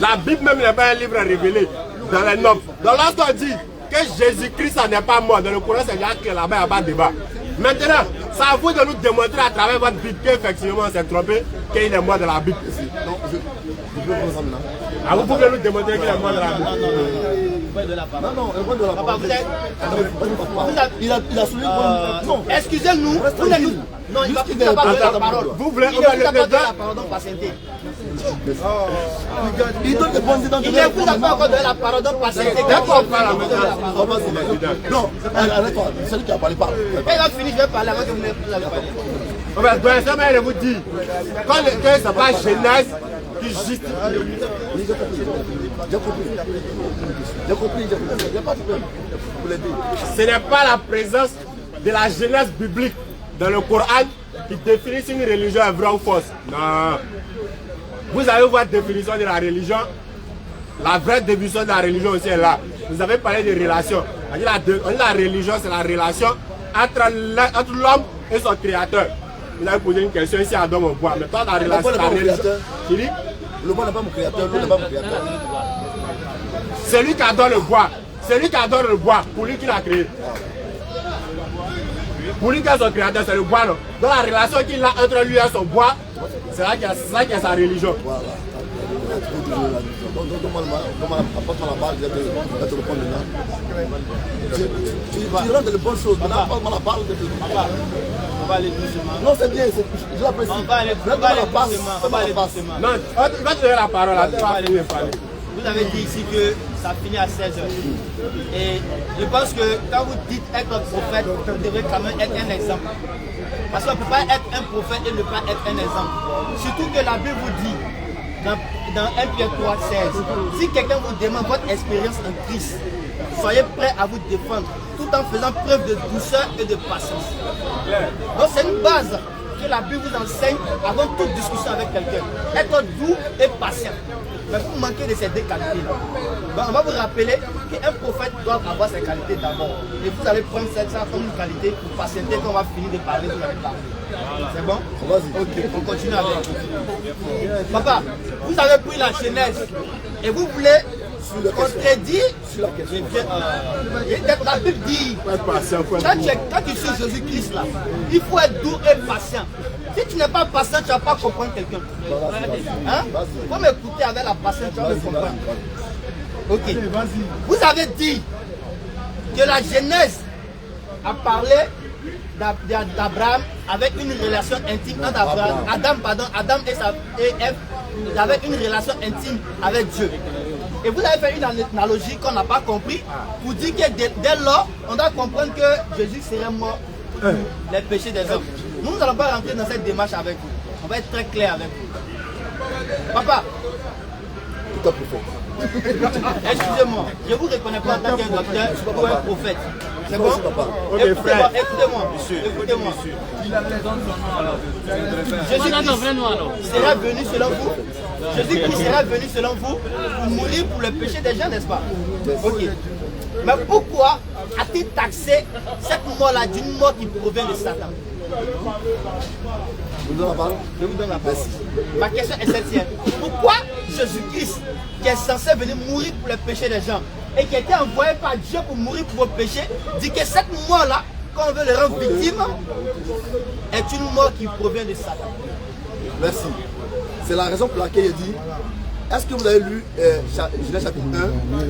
La Bible même n'est pas un livre révélé dans les nobles. Donc lorsqu'on dit que Jésus-Christ n'est pas mort, dans le Coran c'est déjà que là-bas il n'y a pas de débat. Maintenant, c'est à vous de nous démontrer à travers votre Bible qu'effectivement on s'est trompé, qu'il est mort de la Bible. Ah, vous pouvez nous démontrer qu'il est mort de la Bible. Non, il est mort de la Papa, Il a soulevé non. Excusez-nous. Non, il va pas donner la parole. Vous voulez Il ne donne pas la parole donc patientez. Il donne des bonnes idées. Il ne vous a pas encore donné la parole donc patientez. D'accord, on parle maintenant. Non, arrête-toi. C'est lui qui a parlé. Quand il va finir, je vais parler avant que vous n'avez parlé. Ça m'a vous dit, quand c'est pas Genèse qui justifie. J'ai compris. Il n'y a pas de problème. Ce n'est pas la présence de la Genèse biblique dans le Coran qui définit si une religion est vraie ou fausse. Non. Vous avez votre définition de la religion. La vraie définition de la religion aussi est là. Vous avez parlé de relations. La religion, c'est la relation entre l'homme et son créateur. Vous avez posé une question ici à Adam au bois. Mais toi, la relation, la religion. Qui dit? Le bois n'est pas mon créateur, l'eau n'est pas mon créateur. Celui qui adore le bois, C'est lui qui adore le bois, pour lui qui l'a créé. Pour lui qui est son créateur, c'est le bois. Non? Dans la relation qu'il a entre lui et son bois, c'est là qu'il y a sa religion. Voilà. Donc, apporte la balle, je vais te répondre maintenant. Tu rentres de bonnes choses. Maintenant, apporte-moi la balle. On va aller doucement. Non, c'est bien, je l'apprécie. On va aller doucement. Non, il va te donner la parole. Vous avez dit ici que ça finit à 16h. Et je pense que quand vous dites être un prophète, vous devez quand même être un exemple. Parce qu'on ne peut pas être un prophète et ne pas être un exemple. Surtout que la Bible vous dit, dans 1 Pierre 3, 16, si quelqu'un vous demande votre expérience en Christ, soyez prêts à vous défendre, tout en faisant preuve de douceur et de patience. Donc c'est une base que la Bible vous enseigne avant toute discussion avec quelqu'un. Être doux et patient. Mais vous manquez de ces deux qualités-là. Donc on va vous rappeler qu'un prophète doit avoir ses qualités d'abord. Et vous allez prendre ça comme une qualité pour patienter quand on va finir de parler, vous allez parler. C'est bon? Vas-y. Ok, on continue avec vous. Papa, vous avez pris la Genèse et vous voulez contredire sur la question. La Bible dit, quand tu suis Jésus-Christ là, il faut être doux et patient. Si tu n'es pas patient, tu ne vas pas comprendre quelqu'un. Hein? Il faut m'écouter avec la patience, tu vas me comprendre. Ok. Vous avez dit que la Genèse a parlé d'Abraham avec une relation intime entre Adam et Ève avec une relation intime avec Dieu. Et vous avez fait une analogie qu'on n'a pas compris pour dire que dès lors, on doit comprendre que Jésus serait mort pour les péchés des hommes. Nous n'allons pas rentrer dans cette démarche avec vous. On va être très clair avec vous. Papa, excusez-moi, je ne vous reconnais pas en tant qu'un docteur ou un prophète. C'est bon? Écoutez-moi, écoutez-moi. Jésus-Christ sera venu selon vous. Jésus-Christ sera venu selon vous pour mourir pour le péché des gens, n'est-ce pas? Ok. Mais pourquoi a-t-il taxé cette mort-là d'une mort qui provient de Satan? Je vous donne la parole. Je vous donne la parole. Ma question est celle-ci. Pourquoi Jésus-Christ, qui est censé venir mourir pour les péchés des gens et qui a été envoyé par Dieu pour mourir pour vos péchés, dit que cette mort-là, quand on veut le rendre victime, est une mort qui provient de Satan? Merci. C'est la raison pour laquelle il dit, est-ce que vous avez lu Genèse chapitre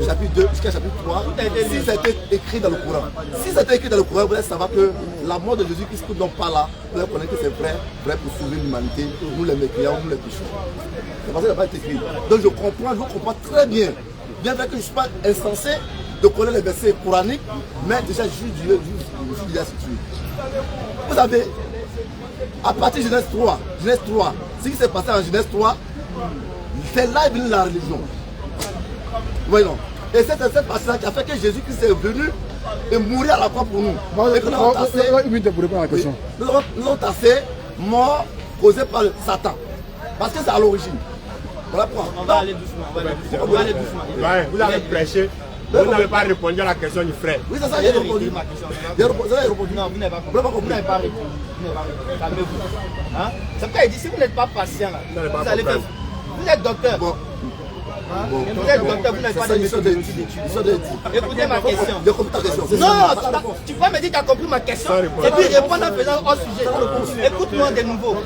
1, chapitre 2 jusqu'à chapitre 3? Si ça a été écrit dans le Coran. Si ça a été écrit dans le Coran, vous allez savoir que la mort de Jésus-Christ que l'on parle là, vous allez connaître que c'est vrai pour sauver l'humanité, nous les mécréants, nous les pécheurs. C'est parce que ça n'a pas été écrit. Donc je comprends très bien. Bien vrai que je ne suis pas insensé de connaître les versets coraniques, mais déjà je suis déjà situé. Vous savez, à partir de Genèse 3, ce qui s'est passé en Genèse 3, c'est là est venue la religion. Voyons. Et c'est cette partie-là qui a fait que Jésus-Christ est venu et mourir à la croix pour nous. Et que nous avons tassé mort causée par Satan. Parce que c'est à l'origine. Voilà pourquoi. On va aller doucement. Vous avez prêché. Vous n'avez pas répondu à la question du frère. Oui, c'est ça, j'ai répondu. Vous avez répondu. Non, vous n'avez pas répondu. Calmez-vous. Hein? C'est pourquoi il dit, si vous n'êtes pas patient, là, vous allez faire... Vous êtes docteur. Vous êtes docteur, vous n'avez pas d'études. Écoutez ma question. Non, tu peux me dire que tu as compris ma question. Et puis répondre en faisant hors sujet. Écoute-moi de nouveau.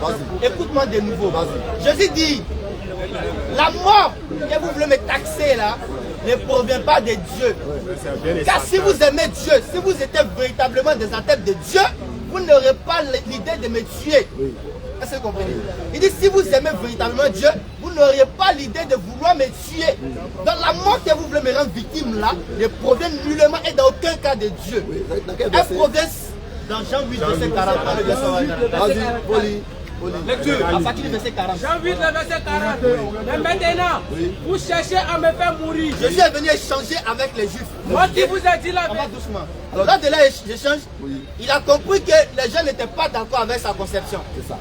Écoute-moi de nouveau. Jésus dit, la mort que vous voulez me taxer là, ne provient pas de Dieu. Car si vous aimez Dieu, si vous étiez véritablement des adeptes de Dieu, vous n'aurez pas l'idée de me tuer. Est-ce que vous comprenez? Il dit, si vous aimez véritablement Dieu, vous n'auriez pas l'idée de vouloir me tuer. Dans la mort que vous voulez me rendre victime là, ne provient nullement et dans aucun cas de Dieu. Elle provient dans Jean 8, verset 40. Vas-y, Poli. Lecture, à partir du verset 40. Jean 8, le verset 40. Mais maintenant, vous cherchez à me faire mourir. Jésus est venu échanger avec les Juifs. Moi qui vous ai dit la On va vérité. doucement. Alors, lors de l'échange, il a compris que les gens n'étaient pas d'accord avec sa conception. C'est ça.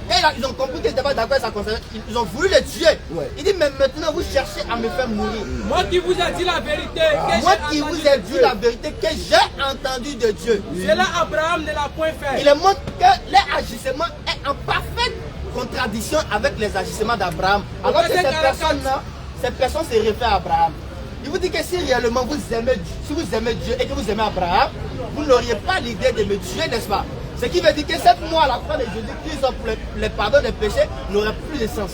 Et là, ils ont compris qu'ils n'étaient pas d'accord avec sa conception. Ils ont voulu le tuer. Il dit, mais maintenant vous cherchez à me faire mourir. Moi qui vous ai dit la vérité. Moi qui vous ai dit la vérité que j'ai entendu de Dieu. Cela, Abraham ne l'a point fait. Il montre que l'agissement est en parfaite contradiction avec les agissements d'Abraham. Alors que ces personnes se réfèrent à Abraham. Il vous dit que si réellement vous aimez Dieu et que vous aimez Abraham, vous n'auriez pas l'idée de me tuer, n'est-ce pas? Ce qui veut dire que cette moi, à la croix de Jésus-Christ, pour le pardon des péchés, n'aurait plus de sens.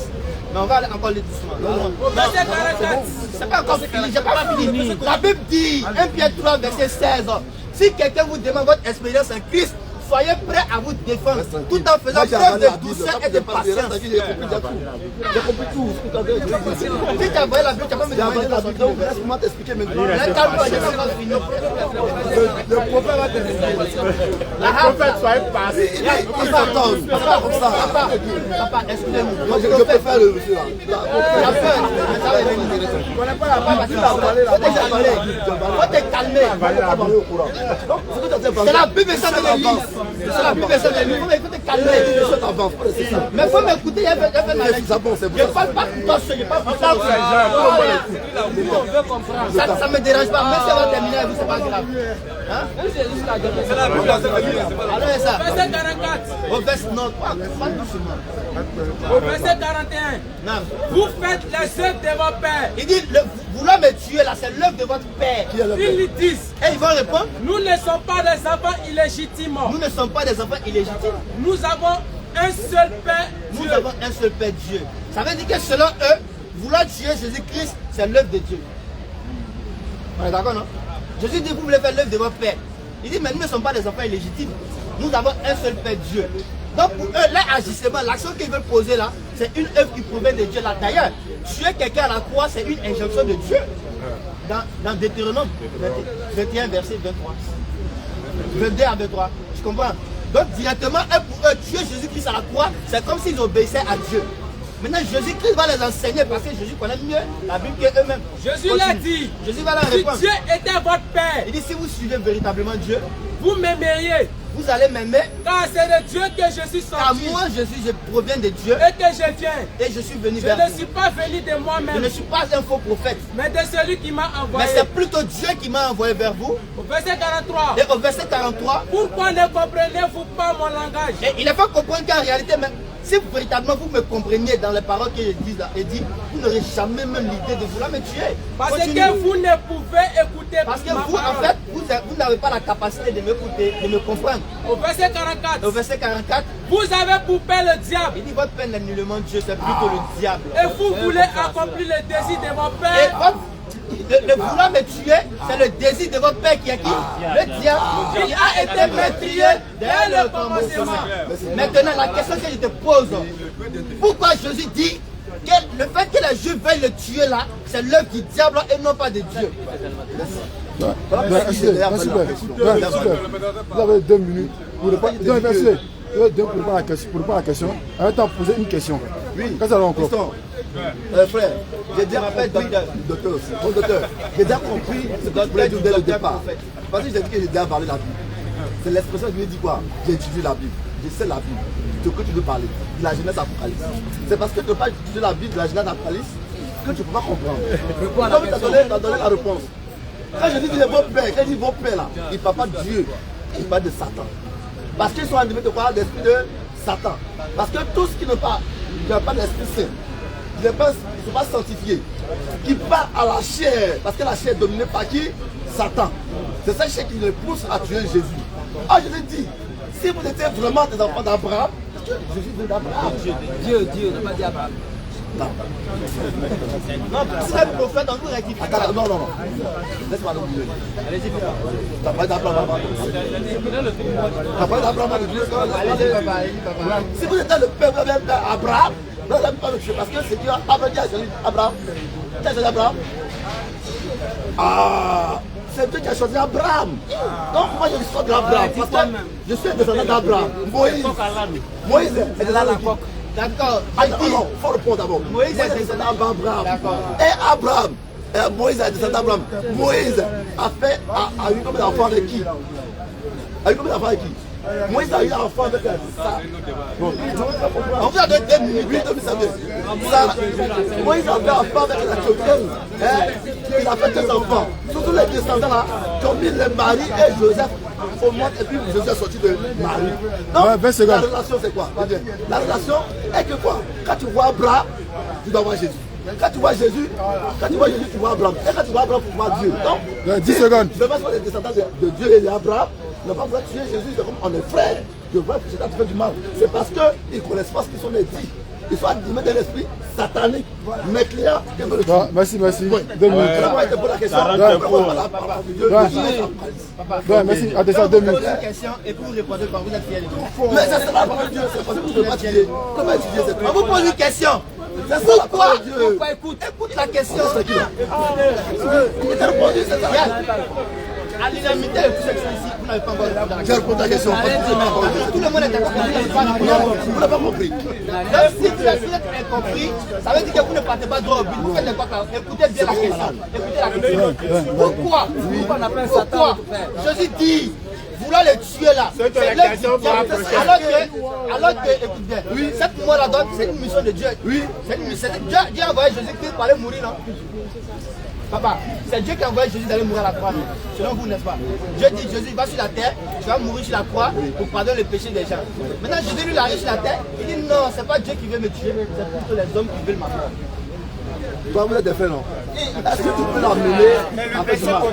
Mais on va encore le doucement. C'est pas encore fini, j'ai pas fini. La Bible dit, 1 Pierre 3, verset 16, si quelqu'un vous demande votre expérience en Christ, soyez prêts à vous défendre, tout en faisant preuve de douceur et de patience. J'ai compris tout. Si tu as envoyé la Bible, tu n'as pas me demander la Bible. Laisse-moi t'expliquer maintenant. Calme-toi, j'ai pas encore fini. Le prophète va t'expliquer. Le prophète soit passé. Il s'attend. C'est pas comme ça. Papa, excusez-moi. Moi, je préfère le monsieur là. La peur, mais ça va venir. Je connais pas la parole. Faut te calmer. C'est la Bible, ça de l'église. C'est la Bible, ça de l'église. Il faut te calmer. Mais il faut m'écouter, il y a fait ma lecture. Je parle pas tout le temps, je parle pas tout le temps. Ça me dérange pas, même si on va terminer avec vous, c'est pas grave. Alors, c'est ça. Verset 44. Au verset, non, pas doucement. Au verset 41. Non. Vous faites les œuvres de vos pères. Il dit, vouloir me tuer là, c'est l'œuvre de votre père. Ils lui disent, Et ils vont répondre, nous ne sommes pas des enfants illégitimes. nous ne sommes pas des enfants illégitimes. Nous avons un seul Père, Nous Dieu. avons un seul Père, Dieu. Ça veut dire que selon eux, vouloir tuer Jésus-Christ, c'est l'œuvre de Dieu. On est d'accord, non? Jésus dit, vous voulez faire l'œuvre de votre Père. Il dit, mais nous ne sommes pas des enfants illégitimes. Nous avons un seul Père, Dieu. Donc pour eux, leur agissement, l'action qu'ils veulent poser là, c'est une œuvre qui provient de Dieu. Là, d'ailleurs, tuer quelqu'un à la croix, c'est une injonction de Dieu. Dans Deutéronome 21, verset 23. 22 à 23. Tu comprends? Donc directement, pour eux, tuer Jésus-Christ à la croix, c'est comme s'ils obéissaient à Dieu. Maintenant, Jésus-Christ va les enseigner parce que Jésus connaît mieux la Bible qu'eux-mêmes. Jésus l'a dit. Jésus va leur Si répondre. Dieu était votre Père, Il dit, si vous suivez véritablement Dieu, vous m'aimeriez. vous allez m'aimer. Car c'est de Dieu que je suis Car sorti moi, je proviens de Dieu et que je viens. et je suis venu Je vers ne vous. suis pas venu de Je moi-même, ne suis pas un faux prophète, mais de celui qui m'a mais envoyé. c'est plutôt Dieu qui m'a envoyé vers vous. Au verset 43. Et au verset 43, Pourquoi ne comprenez-vous pas mon langage? et il a fait comprendre qu'en réalité, même, si véritablement vous me compreniez dans les paroles qu'il dit, vous n'aurez jamais même l'idée de vouloir me tuer. Parce Continuez. que vous ne pouvez écouter Parce que ma vous, en parole. fait, vous n'avez pas la capacité de m'écouter, de me comprendre. Au verset Au 44. verset 44, Vous avez pour père le diable. il dit votre père n'est nullement Dieu, c'est plutôt le diable. Et vous voulez accomplir le désir de mon Et père. le vouloir me tuer, c'est le désir de votre père qui est qui? Le diable qui a été meurtrier dès le commencement. Maintenant, la question que je te pose, pourquoi Jésus dit que le fait que les Juifs veuillent le tuer là, c'est l'œuvre du diable et non pas de Dieu? Merci, vous avez 2 minutes pour répondre. Non, merci. Vous avez 2 minutes pour répondre à la question. En même temps, poser une question. Oui. Qu'est-ce que ça va encore? Frère, j'ai déjà compris, docteur, j'ai déjà compris ce que tu voulais dire dès le départ. Parce que j'ai dit que j'ai déjà parlé de la Bible. C'est l'expression qui me dit quoi? J'ai étudié la Bible, je sais la Bible. Ce que tu veux parler, de la Genèse Apocalypse. C'est parce que tu ne peux pas étudier la Bible de la Genèse Apocalypse que tu ne peux pas comprendre. Comme tu as donné la réponse. Quand je dis que vos pères, quand je dis vos pères là, il ne parle pas de Dieu, il parle de Satan. Parce qu'ils sont animés de quoi? L'esprit de Satan. Parce que tout ce qui ne parle, il n'y a pas d'esprit saint. Ils ne sont pas sanctifiés. Qui part à la chair. Parce que la chair est dominée par qui? Satan. C'est ça qui les pousse à tuer Jésus. Ah, je l'ai dit, si vous étiez vraiment des enfants d'Abraham, Jésus venait d'Abraham. Dieu, on n'a pas dit Abraham. Non, c'est un prophète, on vous rectifie. Attends, non. Laisse-moi l'oublier. Allez-y, T'as pas d'Abraham. T'as pas d'Abraham. Si vous étiez le peuple d'Abraham, vous n'allez pas le tuer. Parce que c'est Dieu Abraham. Qui a choisi Abraham? Ah, c'est Dieu qui a choisi Abraham. Donc moi je suis d'Abraham. Parce que je suis descendant d'Abraham. Moïse est descendant d'Abraham. D'accord. Non, il faut répondre d'abord. Moïse est descendant d'Abraham. Et Abraham, Moïse est descendant d'Abraham. Moïse a eu combien d'enfants avec qui? A eu combien d'enfants avec qui? Moïse a eu un enfant avec ça. On vous a donné 2 minutes, Moïse a fait un enfant avec la chrétienne. Il a fait 2 enfants. Surtout les descendants là, qui ont mis le mari et Joseph au monde et puis Joseph est sorti de Marie. Donc, la relation c'est quoi? La relation est que quoi? Quand tu vois Abraham, tu dois voir Jésus. Quand tu vois Jésus, tu vois Abraham. Et quand tu vois Abraham, tu vois Dieu. Donc, 10 secondes. Je ne veux pas les descendants de Dieu et d'Abraham. Ne pas vouloir tuer Jésus, c'est comme on est frères. Je vois que Satan te fait du mal. C'est parce qu'ils ne connaissent pas ce qu'ils sont dit. Ils sont animés d'un esprit satanique. Mes clients, ils veulent le tuer. Merci. Oui. 2 minutes. Je te pose la question. Merci. Attention, 2 minutes. Une question et puis vous répondez par vous êtes fiers. Mais ça c'est la parole de Dieu. C'est parce que tu ne peux pas étudier. Comment étudier cette On vous pose une question. Pourquoi écoute la question. Il t'a répondu, c'est ça. À l'unanimité de tous ceux qui sont ici, vous n'avez pas encore répondu à la J'ai question. répondu à ta question. Tout le monde est d'accord. Vous n'avez pas compris. Donc si vous êtes incompris, ça veut dire que vous ne partez pas droit au but. Vous faites des quoi? Écoutez bien la question. Écoutez la question. Pourquoi Jésus dit, vouloir les tuer là. C'est la question pour la prochaine. Alors que, écoute bien, cette mort là, c'est une mission de Dieu. Oui. C'est une mission. Dieu a envoyé Jésus-Christ pour aller mourir, non? Papa, c'est Dieu qui a envoyé Jésus d'aller mourir à la croix, selon vous, n'est-ce pas? Dieu dit, Jésus va sur la terre, tu vas mourir sur la croix pour pardonner les péchés des gens. Maintenant, Jésus lui arrive sur la terre, il dit non, c'est pas Dieu qui veut me tuer, c'est plutôt les hommes qui veulent ma mort. Toi, vous êtes des faits, non? Est-ce que tu peux l'emmener après ce match?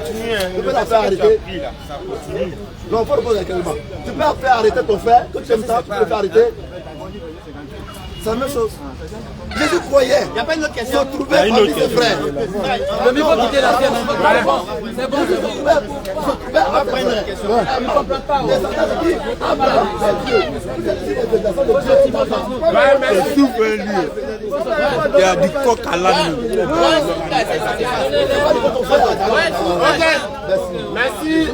Tu peux la faire arrêter? Non, il faut répondre à quelqu'un. Tu peux faire arrêter ton frère, que tu aimes ça, tu peux le faire arrêter. C'est la même chose. Jésus croyait. Il n'y a pas une autre question. Se trouver parmi ses frères. Le micro quitter la terre. C'est bon. Se trouver après ses frères. Il ne comprend pas. Les Satan dit, Abraham, c'est Dieu. Vous êtes ici des descendants de Dieu qui Il y a du coq à l'âne. Merci.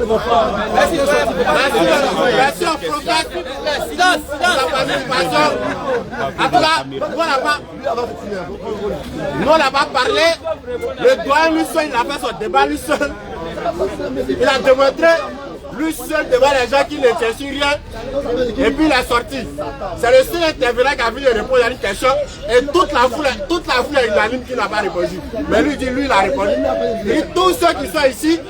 Merci au prophète. Silence. En tout cas, nous on n'a pas parlé. Le doyen lui seul, il a fait son débat lui seul. Il a démontré lui seul devant les gens qui ne cherchent rien. Et puis il est sorti. C'est le seul intervenant qui a vu répondre à une question. Et toute la foule est unanime qui n'a pas répondu. Mais lui dit, lui il a répondu. Et tous ceux qui sont ici,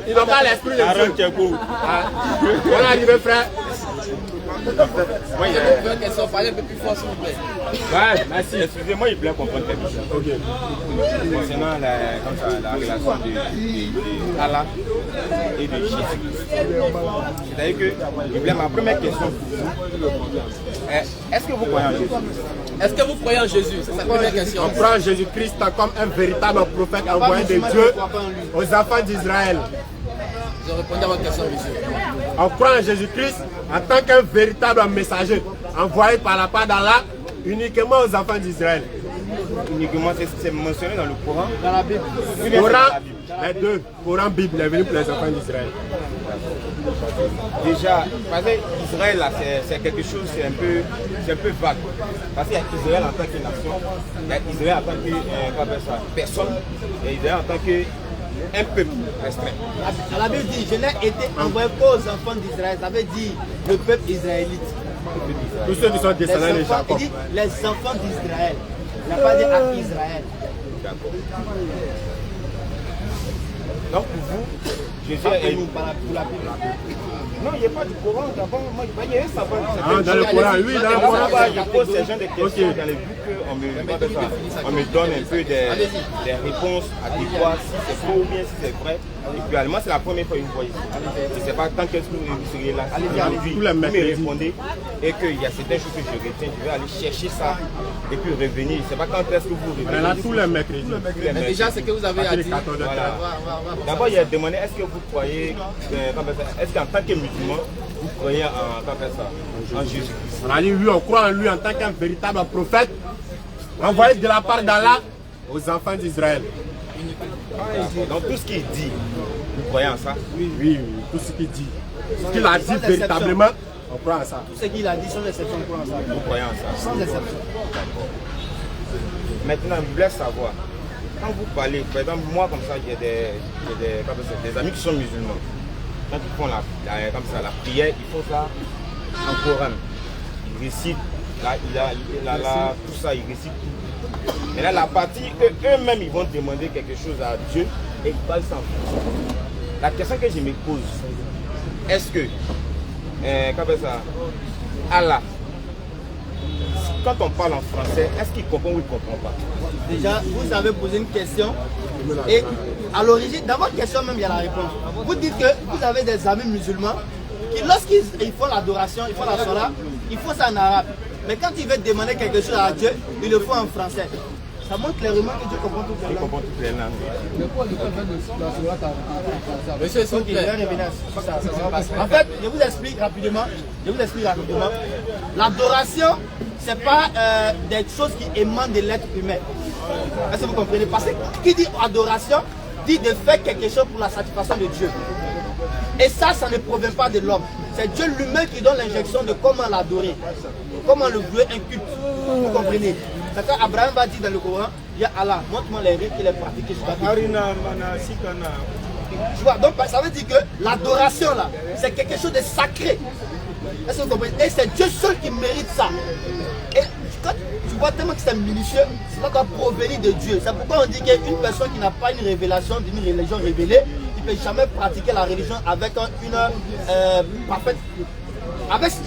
ils n'ont pas l'esprit de Dieu. On est arrivé, frère. Moi, il y a une question, parlez un peu plus fort s'il vous plaît. Ouais, merci. Excusez-moi, il voulait comprendre quelque chose. Concernant la relation de Allah et de Jésus. C'est-à-dire que ma première question pour vous, est-ce que vous croyez en Jésus? Est-ce que vous croyez en Jésus? C'est sa première question. On prend Jésus-Christ comme un véritable prophète envoyé de Dieu aux enfants d'Israël. Je réponds à votre question, monsieur. On croit en Jésus-Christ en tant qu'un véritable messager envoyé par la part d'Allah uniquement aux enfants d'Israël. Uniquement, c'est mentionné dans le Coran, Dans la Bible. Coran, les deux, Coran, Bible, est venu pour les enfants d'Israël. Déjà, parce que Israël, là, c'est quelque chose, c'est un peu vague. Parce qu'il y a Israël en tant que nation, il y a Israël en tant que personne, et Israël en tant que un peuple restreint. La Bible dit, je n'ai été envoyé qu'aux enfants d'Israël. Ça veut dire le peuple israélite. Tous ceux qui sont descendants de Il Jacob. dit les enfants d'Israël. Il n'a pas dit à Israël. Donc pour vous, Jésus est pour la Bible. Non, il n'y a pas du Coran d'abord. Il y a un savant. Dans le Coran, oui, dans le Coran. Je pose ces gens des questions dans le but qu'on me donne un peu des réponses adéquates, si c'est faux ou bien si c'est vrai. Et puis, moi, c'est la première fois que vous voyez. Je ne sais pas quand est-ce que vous serez là. Aujourd'hui, vous me répondez et qu'il y a certaines choses que je retiens, je vais aller chercher ça et puis revenir. Je ne sais pas quand est-ce que vous revenez. On est là tous les mercredis. Mais déjà, ce que vous avez à dire. Voilà. D'abord, il a demandé est-ce que vous croyez, est-ce qu'en tant que musulman, vous croyez en Jésus? On a dit oui, on croit en lui en tant qu'un véritable prophète envoyé de la part d'Allah aux enfants d'Israël. Donc tout ce qu'il dit, vous croyez en ça? Oui, tout ce qu'il dit. Ce qu'il a dit véritablement, on croit en ça. Tout ce qu'il a dit sans exception, on croit en ça. Vous croyez en ça? Sans exception. Maintenant, je voulais savoir, quand vous parlez, par exemple, moi comme ça, j'ai des amis qui sont musulmans. Quand ils font la prière, ils font ça en Coran. Ils récitent, tout ça, ils récitent tout. Mais là, la partie, eux-mêmes, ils vont demander quelque chose à Dieu et ils parlent sans. La question que je me pose, est-ce que, Allah, quand on parle en français, est-ce qu'il comprend ou il ne comprend pas? Déjà, vous avez posé une question et à l'origine, dans votre question même, il y a la réponse. Vous dites que vous avez des amis musulmans qui, lorsqu'ils font l'adoration, ils font la salat, ils font ça en arabe. Mais quand ils veulent demander quelque chose à Dieu, ils le font en français. Ça montre clairement que Dieu comprend toutes les langues. Il comprend toutes les langues. Monsieur, s'il vous plaît. En fait, je vous explique rapidement. L'adoration, ce n'est pas des choses qui émanent de l'être humain. Est-ce que vous comprenez? Parce que qui dit adoration, dit de faire quelque chose pour la satisfaction de Dieu. Et ça ne provient pas de l'homme. C'est Dieu lui-même qui donne l'injection de comment l'adorer, comment le vouer un culte. Vous comprenez? C'est quand Abraham va dire dans le Coran, il y a Allah, montre-moi les rites et les pratiques que je dois faire. Tu vois, donc ça veut dire que l'adoration là, c'est quelque chose de sacré. Est-ce que vous comprenez? Et c'est Dieu seul qui mérite ça. Et quand tu vois tellement que c'est minutieux, c'est pas qu'on provenir de Dieu. C'est pourquoi on dit qu'une personne qui n'a pas une révélation d'une religion révélée, il ne peut jamais pratiquer la religion avec une parfaite.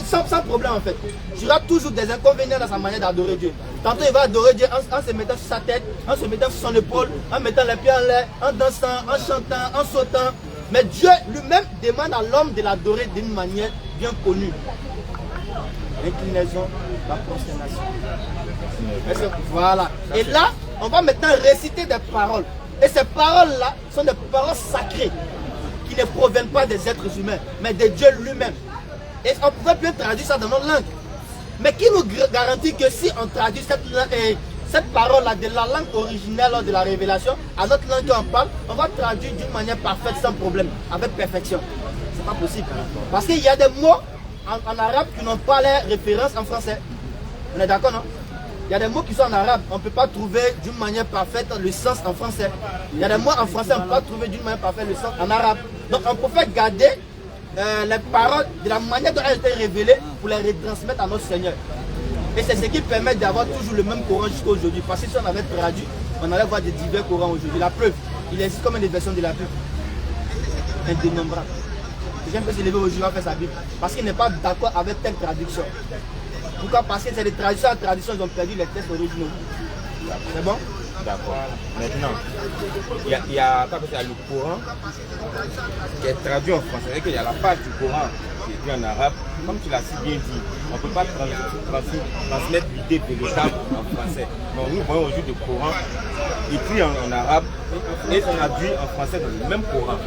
Sans problème en fait. Il y aura toujours des inconvénients dans sa manière d'adorer Dieu. Tantôt il va adorer Dieu en se mettant sur sa tête, en se mettant sur son épaule, en mettant les pieds en l'air, en dansant, en chantant, en sautant. Mais Dieu lui-même demande à l'homme de l'adorer d'une manière bien connue. L'inclinaison, la prosternation. Voilà. Et là, on va maintenant réciter des paroles. Et ces paroles-là sont des paroles sacrées qui ne proviennent pas des êtres humains, mais de Dieu lui-même. Et on pourrait bien traduire ça dans notre langue. Mais qui nous garantit que si on traduit cette parole-là de la langue originelle de la révélation à notre langue qu'on parle, on va traduire d'une manière parfaite, sans problème, avec perfection. C'est pas possible. Parce qu'il y a des mots en arabe qui n'ont pas les références en français. On est d'accord, non? Il y a des mots qui sont en arabe, on ne peut pas trouver d'une manière parfaite le sens en français. Il y a des mots en français, on ne peut pas trouver d'une manière parfaite le sens en arabe. Donc on peut faire garder les paroles de la manière dont elles ont été révélées pour les retransmettre à notre Seigneur. Et c'est ce qui permet d'avoir toujours le même Coran jusqu'à aujourd'hui. Parce que si on avait traduit, on allait voir des divers Corans aujourd'hui. La preuve, il existe combien de versions de la Bible? Indénombrable. Quelqu'un peut se lever aujourd'hui et faire sa Bible. Parce qu'il n'est pas d'accord avec telle traduction. Pourquoi? Parce que c'est des traductions à traduction, ils ont perdu les textes originaux. C'est bon? D'accord. Maintenant, il y a le Coran qui est traduit en français. C'est-à-dire qu'il y a la page du Coran qui est écrite en arabe. Comme tu l'as si bien dit, on ne peut pas transmettre l'idée véritable en français. Donc nous voyons aujourd'hui le Coran écrit en arabe et traduit en français dans le même Coran.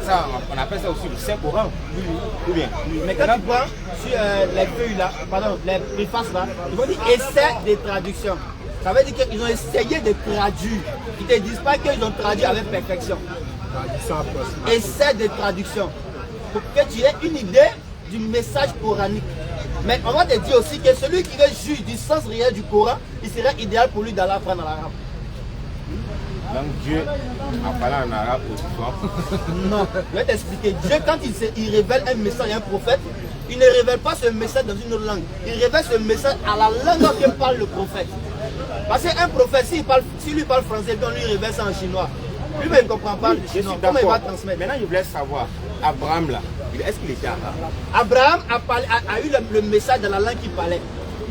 Ça, on appelle ça aussi le Saint-Coran. Ou bien. Mais quand tu vois sur les feuilles là, pardon, les préfaces là, ils vont dire essai de traduction. Ça veut dire qu'ils ont essayé de traduire. Ils ne te disent pas qu'ils ont traduit avec perfection. Essai de traduction. Pour que tu aies une idée du message coranique. Mais on va te dire aussi que celui qui veut juger du sens réel du Coran, il serait idéal pour lui d'aller apprendre l'arabe. Donc Dieu a parlé en arabe autrefois. Non, je vais t'expliquer. Dieu, quand il révèle un message à un prophète, il ne révèle pas ce message dans une autre langue. Il révèle ce message à la langue que parle le prophète. Parce qu'un prophète, s'il lui parle français, on lui révèle ça en chinois. Lui-même, il ne comprend pas le chinois. Comment il va transmettre? Maintenant, je voulais savoir, Abraham là, est-ce qu'il était arabe? Abraham a eu le message dans la langue qu'il parlait.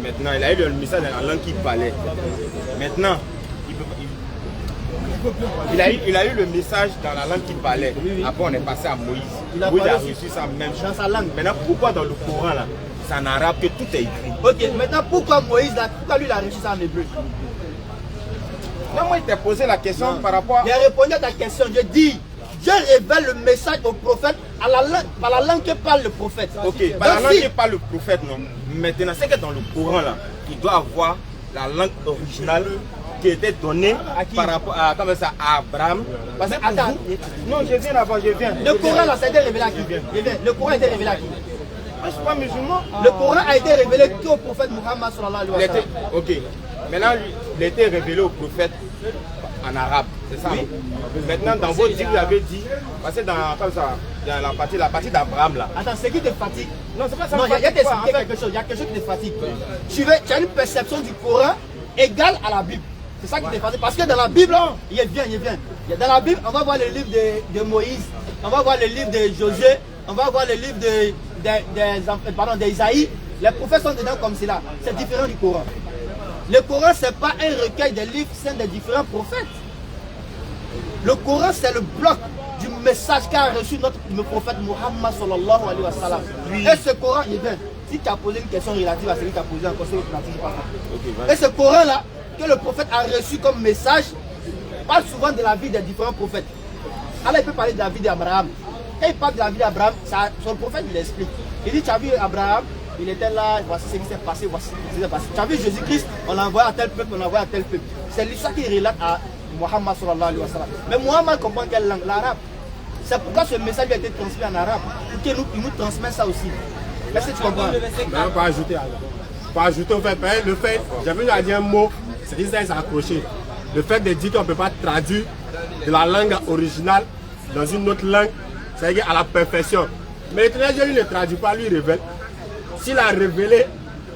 Maintenant, il a eu le message dans la langue qu'il parlait. Maintenant, il a eu le message dans la langue qu'il parlait. Oui. Après, on est passé à Moïse. Il a reçu ça même dans sa langue. Maintenant, pourquoi dans le Coran là, c'est en arabe que tout est écrit? Ok, maintenant pourquoi Moïse là, pourquoi lui il a reçu ça en hébreu? Non, moi, il t'a posé la question par rapport à... J'ai répondu à ta question. Je dis, Dieu révèle le message au prophète par la langue que parle le prophète. Ok, par la langue que parle le prophète, non. Maintenant, c'est que dans le Coran, là, il doit avoir la langue originale qui était donnée par rapport à, comme ça, à Abraham. Parce que, attends, non, je viens d'abord, je viens. Le Coran, là, ça a été révélé à qui? Le Coran a été révélé à qui? Je ne suis pas musulman. Le Coran a été révélé qu'au prophète Muhammad sallallahu alayhi wa sallam. Ok, maintenant, il a été révélé au prophète en arabe, c'est ça? Oui. Maintenant, dans votre livre, vous avez dit, parce que dans, comme ça, dans la partie d'Abraham là. Attends, c'est qui te fatigue? Non, c'est pas ça. Non, il y a quelque chose, il y a quelque chose qui te fatigue. Tu as une perception du Coran égale à la Bible. C'est ça qui te fatigue. Parce que dans la Bible, il vient. Dans la Bible, on va voir le livre de Moïse, on va voir le livre de Josué, on va voir le livre d'Isaïe. Les prophètes sont dedans comme cela. C'est différent du Coran. Le Coran, ce n'est pas un recueil des livres saints des différents prophètes. Le Coran, c'est le bloc du message qu'a reçu le prophète Muhammad sallallahu alayhi wa sallam. Et ce Coran, il est bien. Si tu as posé une question relative à celui qui a posé encore, c'est n'a toujours pas fait. Et ce Coran-là, que le prophète a reçu comme message, parle souvent de la vie des différents prophètes. Alors il peut parler de la vie d'Abraham. Quand il parle de la vie d'Abraham, son prophète il explique. Il dit, tu as vu Abraham, il était là, voici ce qui s'est passé, voici ce qui s'est passé. Tu as vu Jésus-Christ, on l'a envoyé à tel peuple, on l'a envoyé à tel peuple. C'est l'histoire qu'il relate à Muhammad sallallahu alayhi wa sallam. Mais Muhammad comprend quelle langue? L'arabe. C'est pourquoi ce message lui a été transmis en arabe. Pour qu'il nous transmette ça aussi. Est-ce que tu comprends? Non, pas ajouter. Pas ajouter au fait. Le fait, j'avais déjà dit un mot, c'est que ça s'est accroché. Le fait de dire qu'on ne peut pas traduire de la langue originale dans une autre langue, c'est à la perfection. Mais l'Éternel Dieu, lui ne traduit pas, lui révèle. S'il a révélé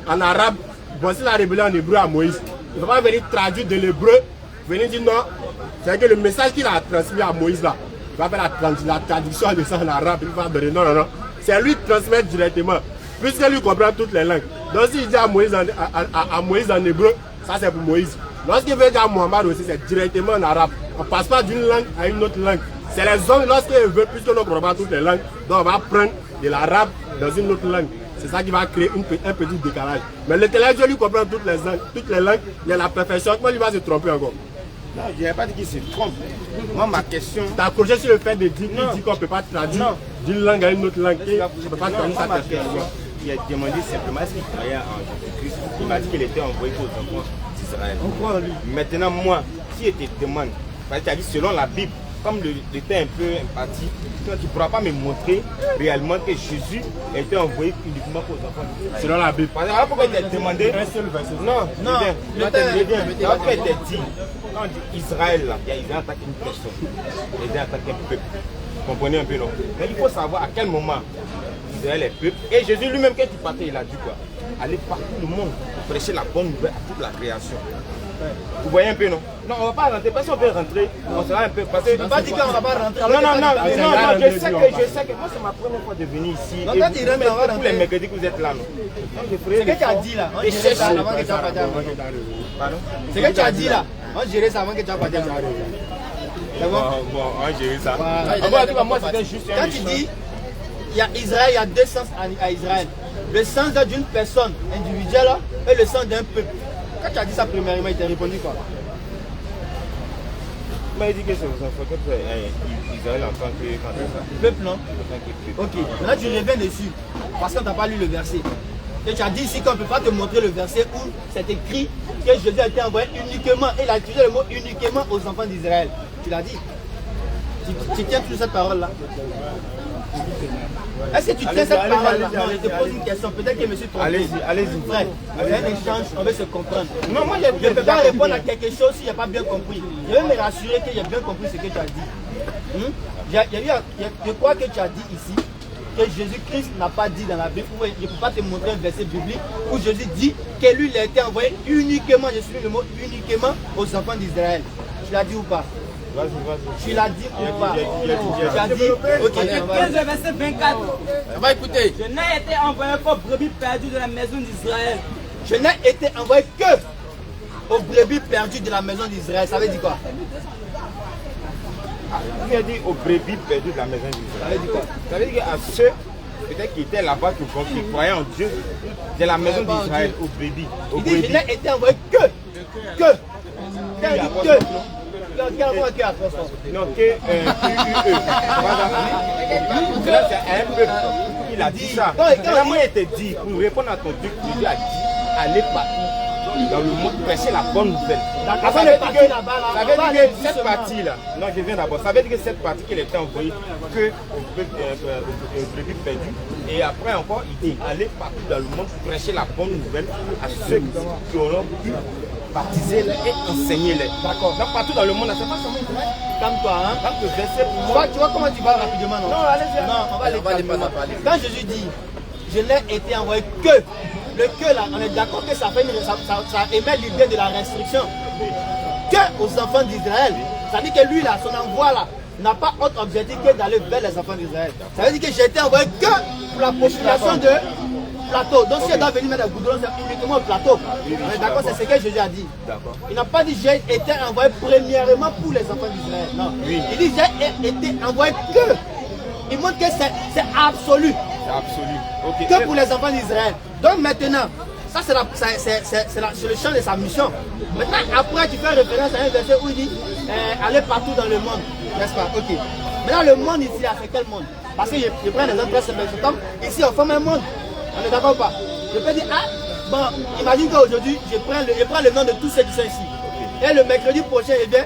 en arabe, bon, s'il a révélé en hébreu à Moïse, il ne va pas venir traduire de l'hébreu, venir dire non. C'est que le message qu'il a transmis à Moïse là, il va faire la traduction de ça en arabe, il va donner non, non, non. C'est lui qui transmet directement, puisque lui comprend toutes les langues. Donc s'il dit à Moïse en hébreu, ça c'est pour Moïse. Lorsqu'il veut dire à Muhammad aussi, c'est directement en arabe. On ne passe pas d'une langue à une autre langue. C'est les hommes, lorsqu'ils veulent, puisque nous comprenons toutes les langues, donc on va prendre de l'arabe dans une autre langue. C'est ça qui va créer un petit décalage. Mais l'Éternel Dieu lui comprend toutes les langues, il y a la perfection. Comment il va se tromper encore? Non, je n'ai pas dit qu'il se trompe. Moi, ma question... Tu as accroché sur le fait de dire qu'on ne peut pas traduire d'une langue à une autre langue. Il ne peut pas traduire sa perfection. Il a demandé simplement est-ce qu'il croyait en Jésus-Christ. Il m'a dit qu'il était envoyé aux enfants d'Israël. Maintenant, moi, si je te demande, parce que tu as dit selon la Bible, comme le temps est un peu imparti, tu ne pourras pas me montrer réellement que Jésus était envoyé uniquement aux enfants d'Israël. Selon la Bible. Parce que pourquoi il t'a demandé un seul verset. Non, non, après il t'a dit, quand on dit Israël, là, il y a Israël attaque une personne, Israël attaque un peuple. Vous comprenez un peu, non? Mais il faut savoir à quel moment Israël est peuple. Et Jésus lui-même, quand il partait, il a dit quoi? Aller partout le monde pour prêcher la bonne nouvelle à toute la création. Vous voyez un peu, non? Non, on ne va pas rentrer. Parce qu'on peut rentrer, on sera un peu. Parce que... Tu ne peux pas dire qu'on ne va pas rentrer. Non, je sais que moi, c'est ma première fois de venir ici. Non, quand tu rentres, on va rentrer. Tous les mercredis que vous êtes là, non? C'est ce que tu as dit là. On gérait ça avant que tu aies pas dit. Pardon? C'est ce que tu as dit là. On gérait ça avant que tu aies pas dit. C'est bon? Bon, on gérait ça. En tout cas, moi, c'était juste un. Quand tu dis, il y a Israël, il y a deux sens à Israël. Le sens d'une personne individuelle et le sens d'un peuple. Quand tu as dit ça premièrement, il t'a répondu quoi? Il dit que c'est aux enfants, Israël en tant que peuple, non? Ok, maintenant tu reviens dessus, parce qu'on ne t'a pas lu le verset. Et tu as dit ici qu'on ne peut pas te montrer le verset où c'est écrit que Jésus a été envoyé uniquement, et il a utilisé le mot uniquement aux enfants d'Israël. Tu l'as dit. Tu tiens toujours cette parole-là? Est-ce que tu tiens cette parole-là? Non, je te pose une question. Peut-être que je me suis trompé. Allez-y. Frère, c'est un échange, on veut se comprendre. Non, moi, je ne peux pas répondre à quelque chose si je n'ai pas bien compris. Je veux me rassurer que j'ai bien compris ce que tu as dit. Je crois que tu as dit ici que Jésus-Christ n'a pas dit dans la Bible, je ne peux pas te montrer un verset biblique où Jésus dit que lui, il a été envoyé uniquement, je suis le mot uniquement, aux enfants d'Israël. Tu l'as dit ou pas? Vas-y. Tu l'as dit ou pas? Tu as dit. Ok, le verset 24. On va écouter. Je n'ai été envoyé qu'aux brebis perdues de la maison d'Israël. Je n'ai été envoyé que aux brebis perdues de la maison d'Israël. Ça veut dire quoi? Il a dit aux brebis perdues de la maison d'Israël. Ça veut dire quoi? Ça veut dire qu'à ceux peut-être qui étaient là-bas, qui croyaient en Dieu, de la maison d'Israël, aux brebis. Il dit je n'ai été envoyé que. Non, que là, c'est un peuple. Il a dit ça. Là, moi, il te dit, pour répondre à ton truc, Dieu a dit, allez partout dans le monde, prêcher la bonne nouvelle. Ça veut dire que cette partie-là, non, je viens d'abord, ça veut dire que cette partie qu'il était envoyée que aux brebis perdus, et après encore, il dit, allez partout dans le monde, prêcher la bonne nouvelle à ceux qui auront pu baptiser-les et enseigner-les. D'accord. Donc partout dans le monde, c'est pas seulement Israël. Calme-toi, hein. Donc le verset pour moi. Tu vois comment tu vas rapidement, non? Non, allez-y. Non, on va aller calmement. Quand Jésus dit, je n'ai été envoyé que, le que là, on est d'accord que ça émet l'idée de la restriction. Que aux enfants d'Israël. Ça veut dire que lui là, son envoi là, n'a pas autre objectif que d'aller vers les enfants d'Israël. Ça veut dire que j'ai été envoyé que pour la population de plateau. Donc si elle doit venir mettre le goudron, c'est uniquement au plateau. D'accord, c'est ce que Jésus a dit. Il n'a pas dit j'ai été envoyé premièrement pour les enfants d'Israël. Non. Oui. Il dit j'ai été envoyé que. Il montre que c'est absolu. C'est absolu. Okay. Que pour les enfants d'Israël. Donc maintenant, ça c'est le champ de sa mission. Maintenant, après tu fais référence à un verset où il dit allez partout dans le monde. N'est-ce pas? Ok. Maintenant le monde ici, c'est quel monde? Parce que je prends l'exemple très simple. Ici on forme un monde. On est d'accord ou pas? Je peux dire, ah, bon, imagine qu'aujourd'hui, je prends le nom de tous ceux qui sont ici. Et le mercredi prochain, eh bien,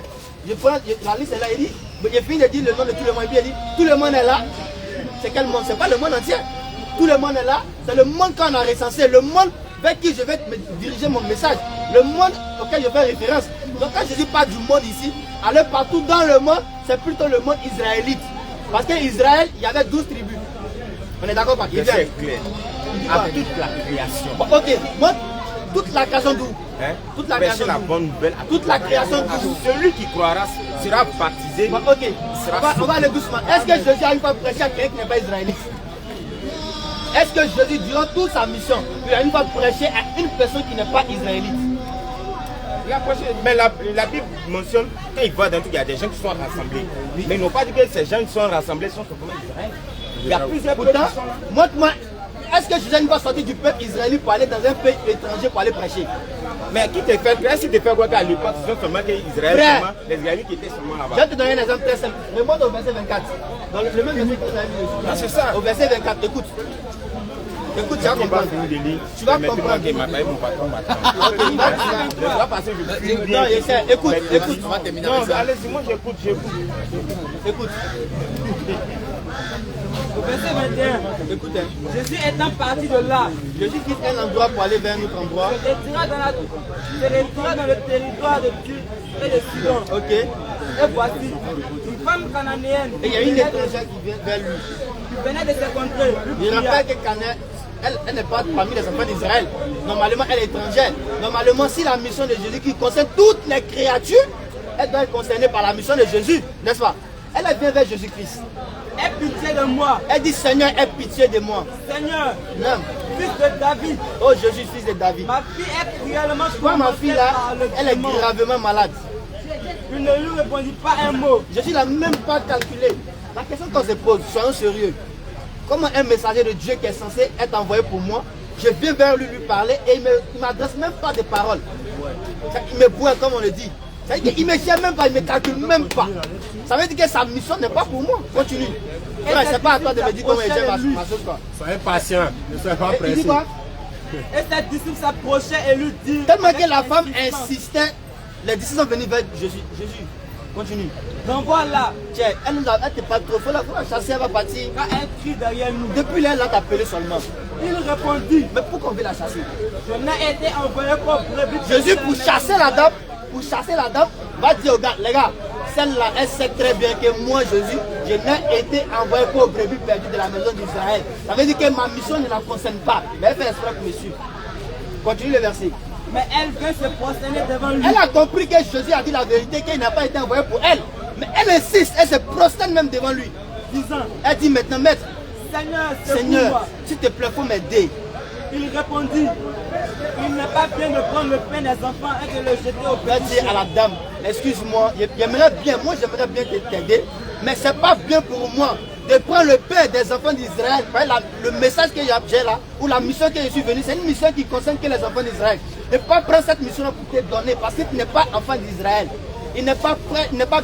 je prends la liste est là, il dit, j'ai fini de dire le nom de tout le monde. Et puis il dit, tout le monde est là. C'est quel monde? C'est pas le monde entier. Tout le monde est là. C'est le monde qu'on a recensé. Le monde vers qui je vais me diriger mon message. Le monde auquel je fais référence. Donc quand je dis pas du monde ici, aller partout dans le monde, c'est plutôt le monde israélite. Parce qu'Israël, il y avait 12 tribus. On est d'accord pas? C'est clair. À toute la création. Bon, ok, moi, toute la création d'où? Toute la création la bonne nouvelle. Toute la création d'où? Celui qui croira sera baptisé. Bon, ok, on va aller doucement. Est-ce que Jésus a une fois prêché à quelqu'un qui n'est pas israélite? Est-ce que Jésus, durant toute sa mission, il a une fois prêché à une personne qui n'est pas israélite? Mais la Bible mentionne, quand il voit dans tout, il y a des gens qui sont rassemblés. Mais ils n'ont pas dit que ces gens qui sont rassemblés sont simplement Israël. Il y a plusieurs peuples qui sont là. Montre-moi, est-ce que Jésus va sortir du peuple israélite pour aller dans un pays étranger pour aller prêcher? Mais qui te fait, est-ce qu'il te fait quoi qu'à l'époque, ce sont seulement Israël, les Israélites qui étaient seulement là-bas? Je vais te donner un exemple très simple. Remonte au verset 24. Dans le même verset que vous avez vu. Ah, c'est ça. Au verset 24, écoute. Écoute, tu vas comprendre. Tu vas comprendre. Il m'a payé mon patron. Je dois passer, je suis bien. Non, écoute. On va terminer avec ça. Allez-y, moi j'écoute. Écoute. Au verset 21, Écoute. Jésus étant parti de là, Jésus quitte un endroit pour aller vers un autre endroit. se retira dans le territoire de Dieu et de Sidon. Ok. Et voici, une femme cananéenne Et il y a une étrangère qui vient vers lui. qui venait de se contrées. Je rappelle que Canaën, elle n'est pas parmi les enfants d'Israël. Normalement, elle est étrangère. Normalement, si la mission de Jésus qui concerne toutes les créatures, elle doit être concernée par la mission de Jésus, n'est-ce pas? Elle vient vers Jésus-Christ. Aie pitié de moi, Elle dit, Seigneur, aie pitié de moi. Seigneur, Non. fils de David. Oh Jésus, fils de David. Ma fille est cruellement Moi, ma fille là, par le elle est démon. gravement malade. Il ne lui répondit pas un mot. Jésus n'a même pas calculé. La question qu'on se pose, soyons sérieux. Comment un messager de Dieu qui est censé être envoyé pour moi, je viens vers lui parler et il ne m'adresse même pas de paroles. Il me boit comme on le dit. Ça veut dire qu'il ne me gère même pas, il ne me calcule même pas. Ça veut dire que sa mission n'est pas pour moi. Continue. C'est pas à toi de me dire comment il gère ma chose. Soyez patient, ne soyez pas Il dit pressé. quoi? Et ses disciples s'approchaient et lui dirent. Tellement que la femme insistait, les disciples sont venus vers Jésus. Jésus, continue. Donc voilà, Tiens, elle te parle trop, faut la chasser, elle va partir. quand un cri derrière nous, Depuis là, elle l'a appelé seulement. il répondit, Mais pourquoi on veut la chasser? je n'ai été envoyé pour brebis. Jésus, pour chasser la dame, va dire aux gars, les gars, celle-là, elle sait très bien que moi, Jésus, je n'ai été envoyé pour brebis perdues de la maison d'Israël. Ça veut dire que ma mission ne la concerne pas. Mais elle fait exprès pour me suivre. Continue le verset. Mais elle veut se prosterner devant lui. Elle a compris que Jésus a dit la vérité, qu'il n'a pas été envoyé pour elle. Mais elle insiste, elle se prosterne même devant lui. Disant, Elle dit maintenant, maître, Seigneur, Seigneur, s'il te plaît, il faut m'aider. il répondit, il n'est pas bien de prendre le pain des enfants et de le jeter au Elle dit à la dame, excuse-moi, j'aimerais bien t'aider, mais c'est pas bien pour moi de prendre le pain des enfants d'Israël. Le message que j'ai là, ou la mission que je suis venu, c'est une mission qui concerne que les enfants d'Israël. Et pas prendre cette mission pour te donner, parce que tu n'es pas enfant d'Israël. Il n'est pas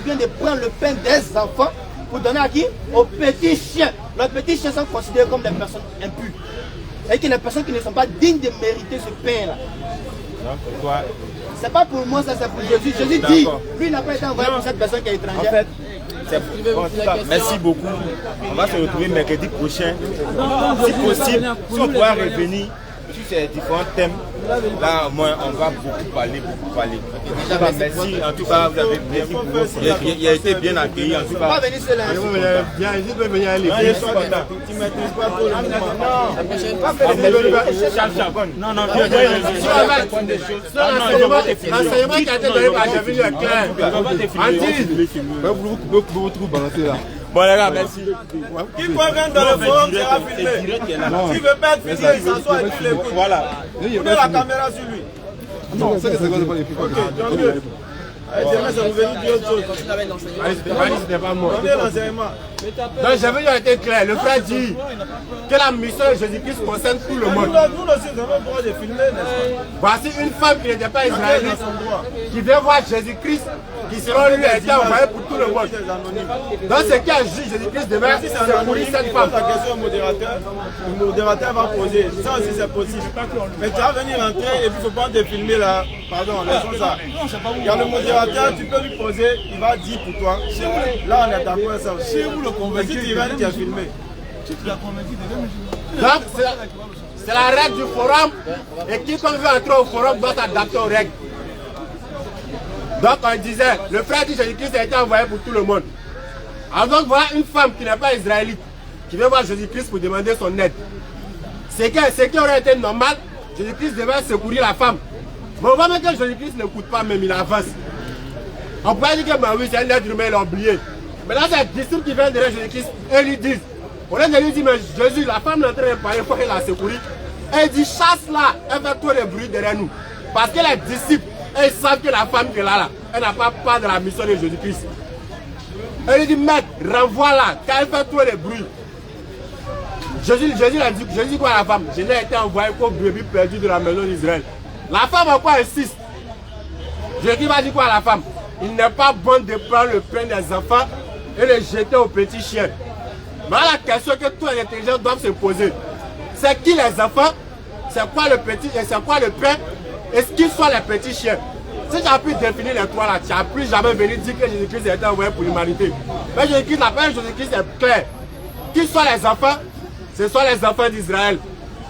bien de prendre le pain des enfants pour donner à qui? Aux petits chiens. Les petits chiens sont considérés comme des personnes impures. C'est-à-dire qu'il y a des personnes qui ne sont pas dignes de mériter ce pain-là. C'est pas pour moi, ça c'est pour Jésus. Jésus dit, lui n'a pas été envoyé pour cette personne qui est étrangère. En fait, bon, en tout cas, merci beaucoup. On va se retrouver mercredi prochain. Si possible, si on pourra revenir sur ces différents thèmes, là au moins on va beaucoup parler. Merci, en tout cas, vous avez bien dit, il a été bien accueilli. En tout On va cas, venir seul. Viens, je peux venir à l'église. je suis content. Tu ne maîtrises pas trop le moment. Non, L'enseignement qui a été donné par Jésus est clair. Vous trouvez balancer là. Bon les gars, merci. Qui peut venir dans le forum sera filmé. S'il veut pas être filmé, il s'assoit et puis l'écoute. Voilà. Prenez la caméra sur lui. Non, c'est que c'est pas les Ok, tant mieux. Demain, ça vous venir dire autre chose. C'était pas moi. Donnez l'enseignement. Donc j'avais déjà été clair. Le frère dit que la mission de Jésus-Christ concerne tout le monde. Nous aussi, nous avons le droit de filmer, n'est-ce pas? Voici une femme qui n'était pas israélite, qui vient voir Jésus-christ, qui selon lui a été envoyé pour tout le monde. Donc ce qui a jugé Jésus-Christ demain, c'est pour cette femme. La question au modérateur, le modérateur va poser. Ça aussi c'est possible. Mais tu vas venir entrer et puis il ne faut pas te filmer là. Pardon, laissons ça. Il y a le modérateur, tu peux lui poser, il va dire pour toi. Là on est d'accord avec ça. Si vous le convainquez, il va te filmer. Donc c'est la règle du forum et quiconque veut entrer au forum doit s'adapter aux règles. Donc on disait, le frère dit Jésus-Christ a été envoyé pour tout le monde. Alors donc voilà une femme qui n'est pas israélite, qui vient voir Jésus-Christ pour demander son aide. Ce qui aurait été normal, Jésus-Christ devait secourir la femme. Mais on voit même que Jésus-Christ n'écoute pas même, il avance. On pourrait dire que bah oui, c'est un être humain, il a oublié. Mais là, c'est un disciple qui vient derrière Jésus-Christ et lui disent, au lieu de lui dire, mais Jésus, la femme est en train de parler, il faut qu'elle la secourir. Et il dit, chasse-la, elle fait trop de bruit derrière nous. Parce que les disciples, ils savent que la femme qui est là, elle n'a pas part de la mission de Jésus-Christ. Et il dit, maître, renvoie-la, car elle fait trop de bruit. Jésus dit quoi à la femme? Je n'ai été envoyé qu'au brebis perdu de la maison d'Israël. La femme encore insiste. Jésus va dire quoi à la femme? Il n'est pas bon de prendre le pain des enfants et le jeter aux petits chiens. Voilà la question que tous les intelligents doivent se poser. C'est qui les enfants? C'est quoi le petit et c'est quoi le pain? Est-ce qu'ils sont les petits chiens? Si tu as pu définir les trois là, tu n'as plus jamais venu dire que Jésus-Christ a été envoyé pour l'humanité. Mais Jésus-Christ, la parole de Jésus-Christ est claire. Qui sont les enfants? Ce sont les enfants d'Israël.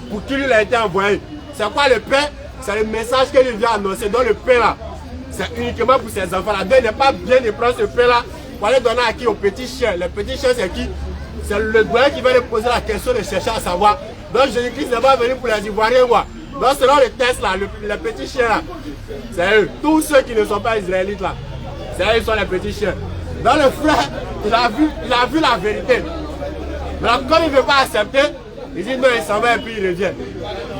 Pour qui lui a été envoyé. C'est quoi le pain? C'est le message qu'il vient annoncer. Donc le pain là, c'est uniquement pour ces enfants là. Donc il n'est pas bien de prendre ce pain là pour aller donner à qui? Aux petits chiens. Les petits chiens c'est qui? C'est le doyen qui va lui poser la question de chercher à savoir. Donc Jésus-Christ n'est pas venu pour les Ivoiriens. Donc selon le test là, les petits chiens là, c'est eux. Tous ceux qui ne sont pas israélites là, c'est eux qui sont les petits chiens. Donc le frère, il a vu la vérité. Mais comme il ne veut pas accepter, il dit non, il s'en va et puis il revient.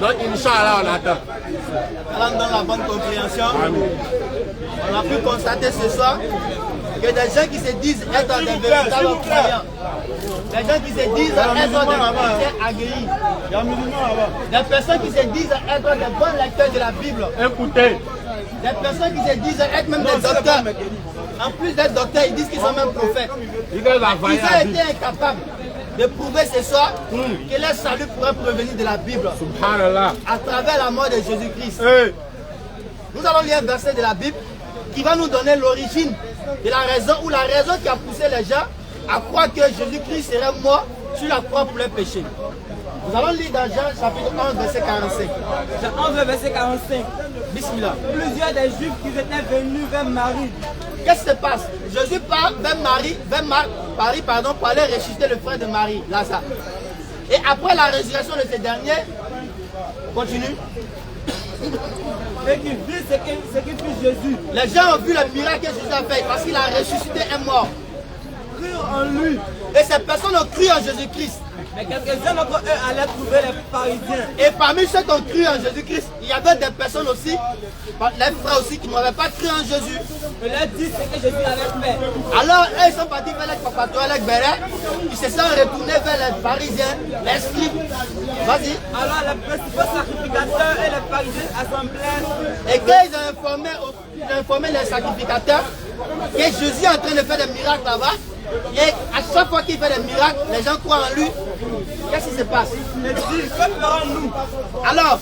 Donc Inch'Allah, on attend. Allant dans la bonne compréhension, on a pu constater ce soir que des gens qui se disent être des véritables croyants, des gens qui se disent être des chrétiens aguerris, des personnes qui se disent être des bons lecteurs de la Bible, écoutez, des personnes qui se disent être même des docteurs. En plus d'être docteurs, ils disent qu'ils sont même prophètes. Ils ont été incapables de prouver ce soir que leur salut pourrait provenir de la Bible. Subhanallah. À travers la mort de Jésus-Christ. Nous allons lire un verset de la Bible qui va nous donner l'origine de la raison ou la raison qui a poussé les gens à croire que Jésus-Christ serait mort sur la croix pour leurs péchés. Nous allons lire dans Jean chapitre 11 verset 45. Jean 11 verset 45. Bismillah. Plusieurs des Juifs qui étaient venus vers Marie. Qu'est-ce qui se passe? Jésus part vers Marie, pour aller ressusciter le frère de Marie, Lazare. Et après la résurrection de ce dernier, continue. Et qui vit ce qui fit Jésus. Les gens ont vu le miracle que Jésus a fait parce qu'il a ressuscité un mort. Crurent en lui. Et ces personnes ont cru en Jésus-Christ. Mais quelques-uns d'entre eux allaient trouver les pharisiens. Et parmi ceux qui ont cru en Jésus-Christ, il y avait des personnes aussi, les frères aussi, qui n'avaient pas cru en Jésus. Et leur dit ce que Jésus avait fait. Alors, eux, ils sont partis vers les papatois, les bérets. Ils se sont retournés vers les pharisiens, les scribes. Vas-y. Alors, les principaux sacrificateurs et les pharisiens assemblèrent. Et quand ils ont informé les sacrificateurs que Jésus est en train de faire des miracles là-bas, et à chaque fois qu'il fait des miracles, les gens croient en lui. Qu'est-ce qui se passe? Ils disent, que ferons-nous? Alors,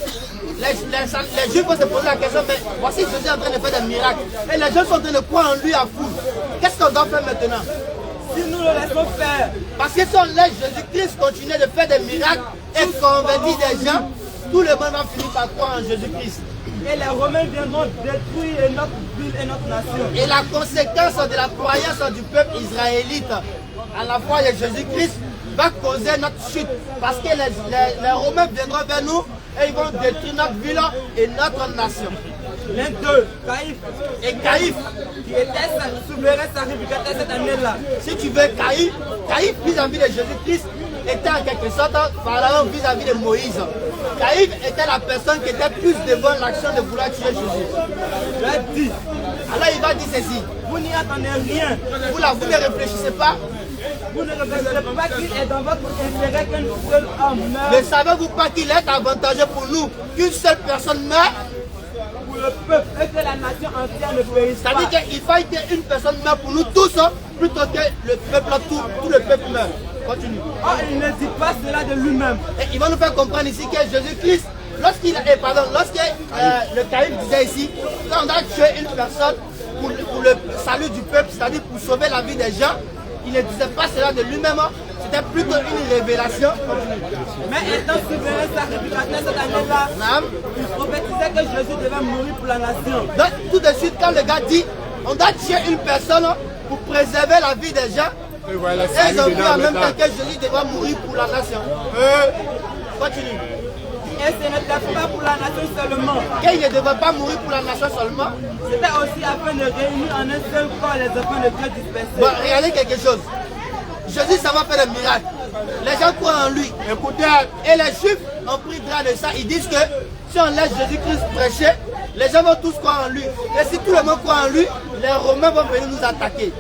les Juifs vont se poser la question, mais voici Jésus est en train de faire des miracles. Et les gens sont en train de croire en lui à fou. Qu'est-ce qu'on doit faire maintenant? Si nous le laissons faire. Parce que si on laisse Jésus-Christ continuer de faire des miracles et convertir des gens, tout le monde va finir par croire en Jésus-Christ. Et les Romains viendront détruire notre ville et notre nation. Et la conséquence de la croyance du peuple israélite à la foi de Jésus-Christ va causer notre chute. Parce que les Romains viendront vers nous et ils vont détruire notre ville et notre nation. L'un d'eux, Caïphe. Et Caïphe, qui était souverain sacrificateur cette année-là. Si tu veux, Caïphe vis-à-vis de Jésus-Christ était en quelque sorte Pharaon vis-à-vis de Moïse. Caïphe était la personne qui était plus devant l'action de vouloir tuer Jésus. Je l'ai dit. Alors il va dire ceci. Vous n'y attendez rien. Vous ne réfléchissez pas. Vous ne réfléchissez pas qu'il est dans votre intérêt qu'un seul homme meure. Ne savez-vous pas qu'il est avantageux pour nous qu'une seule personne meure? Pour le peuple et que la nation entière ne périsse pas. C'est-à-dire qu'il faille qu'une personne meure pour nous tous, plutôt que le peuple, tout le peuple meurt. Continue. Oh, il ne dit pas cela de lui-même. Et il va nous faire comprendre ici que Jésus-Christ, lorsque le Caïphe disait ici, quand on a tué une personne pour le salut du peuple, c'est-à-dire pour sauver la vie des gens, il ne disait pas cela de lui-même, c'était plutôt une révélation. Mais étant souverain sacrificateur cette année-là, il prophétisait que Jésus devait mourir pour la nation. Donc tout de suite, quand le gars dit, on doit tuer une personne pour préserver la vie des gens, et ils ont vu en même temps que Jésus devait mourir pour la nation. Continue. Et ce n'était pas pour la nation seulement. Qu'il ne devait pas mourir pour la nation seulement. C'était aussi afin de réunir en un seul corps les enfants de Dieu dispersés. Bon, regardez quelque chose. Jésus, ça va faire des miracles. Les gens croient en lui. Écoutez, et les Juifs ont pris droit de ça. Ils disent que si on laisse Jésus-Christ prêcher, les gens vont tous croire en lui. Et si tout le monde croit en lui, les Romains vont venir nous attaquer.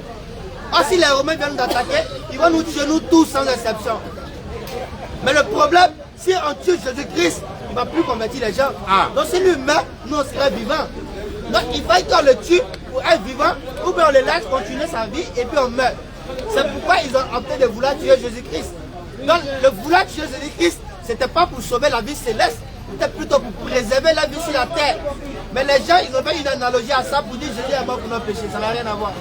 Or, si les Romains viennent nous attaquer, ils vont nous tuer nous tous sans exception. Mais le problème, si on tue Jésus-Christ, il ne va plus convertir les gens. Donc si lui meurt, nous on serait vivants. Donc il faut qu'on le tue pour être vivant, ou bien on le laisse continuer sa vie et puis on meurt. C'est pourquoi ils ont opté de vouloir tuer Jésus-Christ. Donc le vouloir tuer Jésus-Christ, ce n'était pas pour sauver la vie céleste, c'était plutôt pour préserver la vie sur la terre. Mais les gens, ils ont fait une analogie à ça pour dire Jésus est mort pour nos péchés. Ça n'a rien à voir.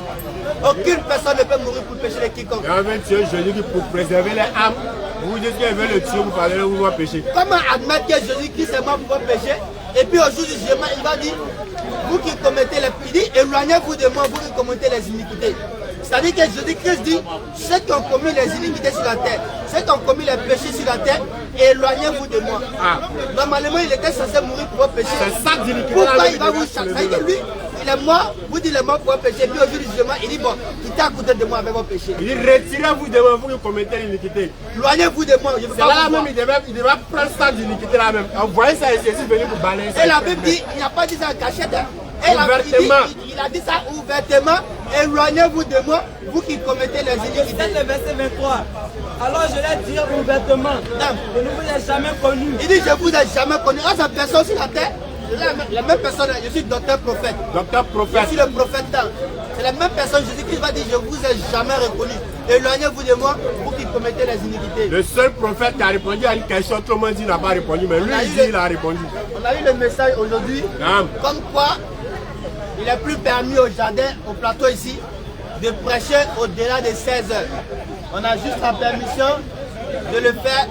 Aucune personne ne peut mourir pour le péché de quiconque. Et on veut tuer Jésus pour préserver les âmes. Vous dites qu'il veut le tuer pour parler de vos péchés. Comment admettre que Jésus-Christ est mort pour vos péchés? Et puis au jour du jugement, il va dire, vous qui commettez les péchés, éloignez-vous de moi, vous qui commettez les iniquités. C'est-à-dire que Jésus-Christ dit, ceux qui ont commis les iniquités sur la terre, ceux qui ont commis les péchés sur la terre, éloignez-vous de moi. Normalement, il était censé mourir pour vos péchés. C'est ça d'iniquité. Pourquoi il va vous chasser? Lui, il est mort, vous dites il est mort pour vos péchés. Puis au jour du jugement, il dit, bon, quittez à côté de moi avec vos péchés. Il dit, retirez-vous de moi, vous qui commettez l'iniquité. Éloignez-vous de moi. C'est là même, il devait prendre ça d'iniquité là même. Envoyez ça ici, venir pour balayer ça. Et la Bible dit, il n'a pas dit ça en cachette. Et il a dit ça ouvertement, éloignez-vous de moi, vous qui commettez les iniquités. C'est le verset 23. Alors je l'ai dit ouvertement, je ne vous ai jamais connu. Il dit, je ne vous ai jamais connu. Ah, cette personne sur la terre, la même personne, je suis docteur prophète. Docteur prophète. Je suis le prophète. C'est la même personne, Jésus-Christ va dire, je ne vous ai jamais reconnu. Éloignez-vous de moi, vous qui commettez les iniquités. Le seul prophète qui a répondu à une question, tout le monde dit n'a pas répondu, mais lui, il a répondu. On a eu le message aujourd'hui, comme quoi il n'est plus permis au jardin, au plateau ici, de prêcher au-delà de 16 heures. On a juste la permission de le faire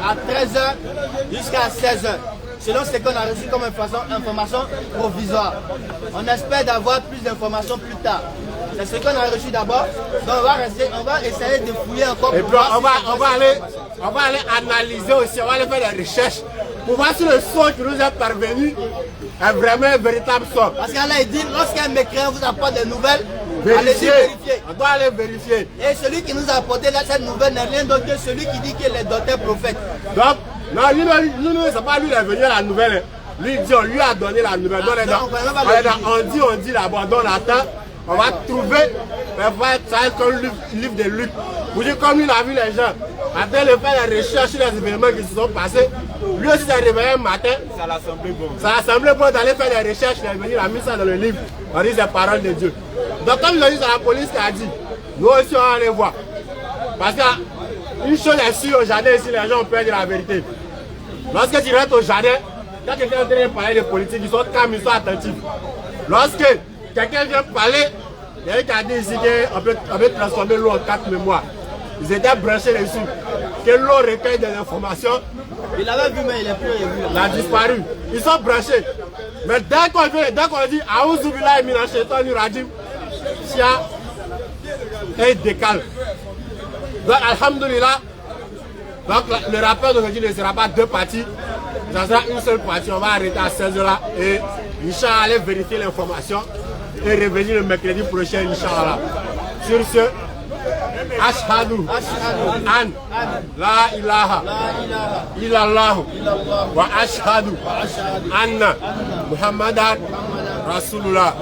à 13 heures jusqu'à 16 heures. Selon ce qu'on a reçu comme information provisoire. On espère d'avoir plus d'informations plus tard. C'est ce qu'on a reçu d'abord. Donc on va essayer de fouiller encore. Et puis on va aller analyser aussi, on va aller faire des recherches pour voir si le son qui nous est parvenu est vraiment un véritable son. Parce qu'Allah dit, lorsqu'un mécréant vous apporte des nouvelles, vérifier. Allez vérifier. On doit aller vérifier. Et celui qui nous a apporté là, cette nouvelle n'est rien d'autre que celui qui dit qu'il est docteur prophète. Donc, non, c'est pas lui qui est venu à la nouvelle. Lui, il dit, on lui a donné la nouvelle. On dit là-bas, on attend. On va trouver, ça va être un livre de Luc. Vous dites, comme il a vu les gens, après le faire la recherche sur les événements qui se sont passés, lui aussi s'est réveillé un matin. Ça l'a semblé bon. Ça a semblé bon d'aller faire des recherches. Il est venu, il a mis ça dans le livre. On dit les paroles de Dieu. Donc, comme ils ont dit, c'est la police qui a dit, nous aussi on va aller voir. Parce qu'une chose est sûre, au jardin ici, les gens ont peur de la vérité. Lorsque tu rentres au jardin, quand quelqu'un est en train de parler de politique, ils sont calmes, ils sont attentifs. Lorsque quelqu'un vient parler, il y a qui a dit ici qu'on peut transformer l'eau en 4 mémoires. Ils étaient branchés dessus. Que l'eau recueille des informations. Il avait vu, mais il n'est plus revu. Il a disparu. Ils sont branchés. Mais dès qu'on dit Aouzou Billahi Minash Shaitani Rajim, et il décale. Donc, alhamdoulilah, donc, le rapport d'aujourd'hui ne sera pas deux parties, ça sera une seule partie. On va arrêter à 16h là et Inch'Allah aller vérifier l'information et revenir le mercredi prochain, Inch'Allah. Sur ce, Ashhadu an la ilaha illallah wa ashhadu anna Muhammadan Rasulullah.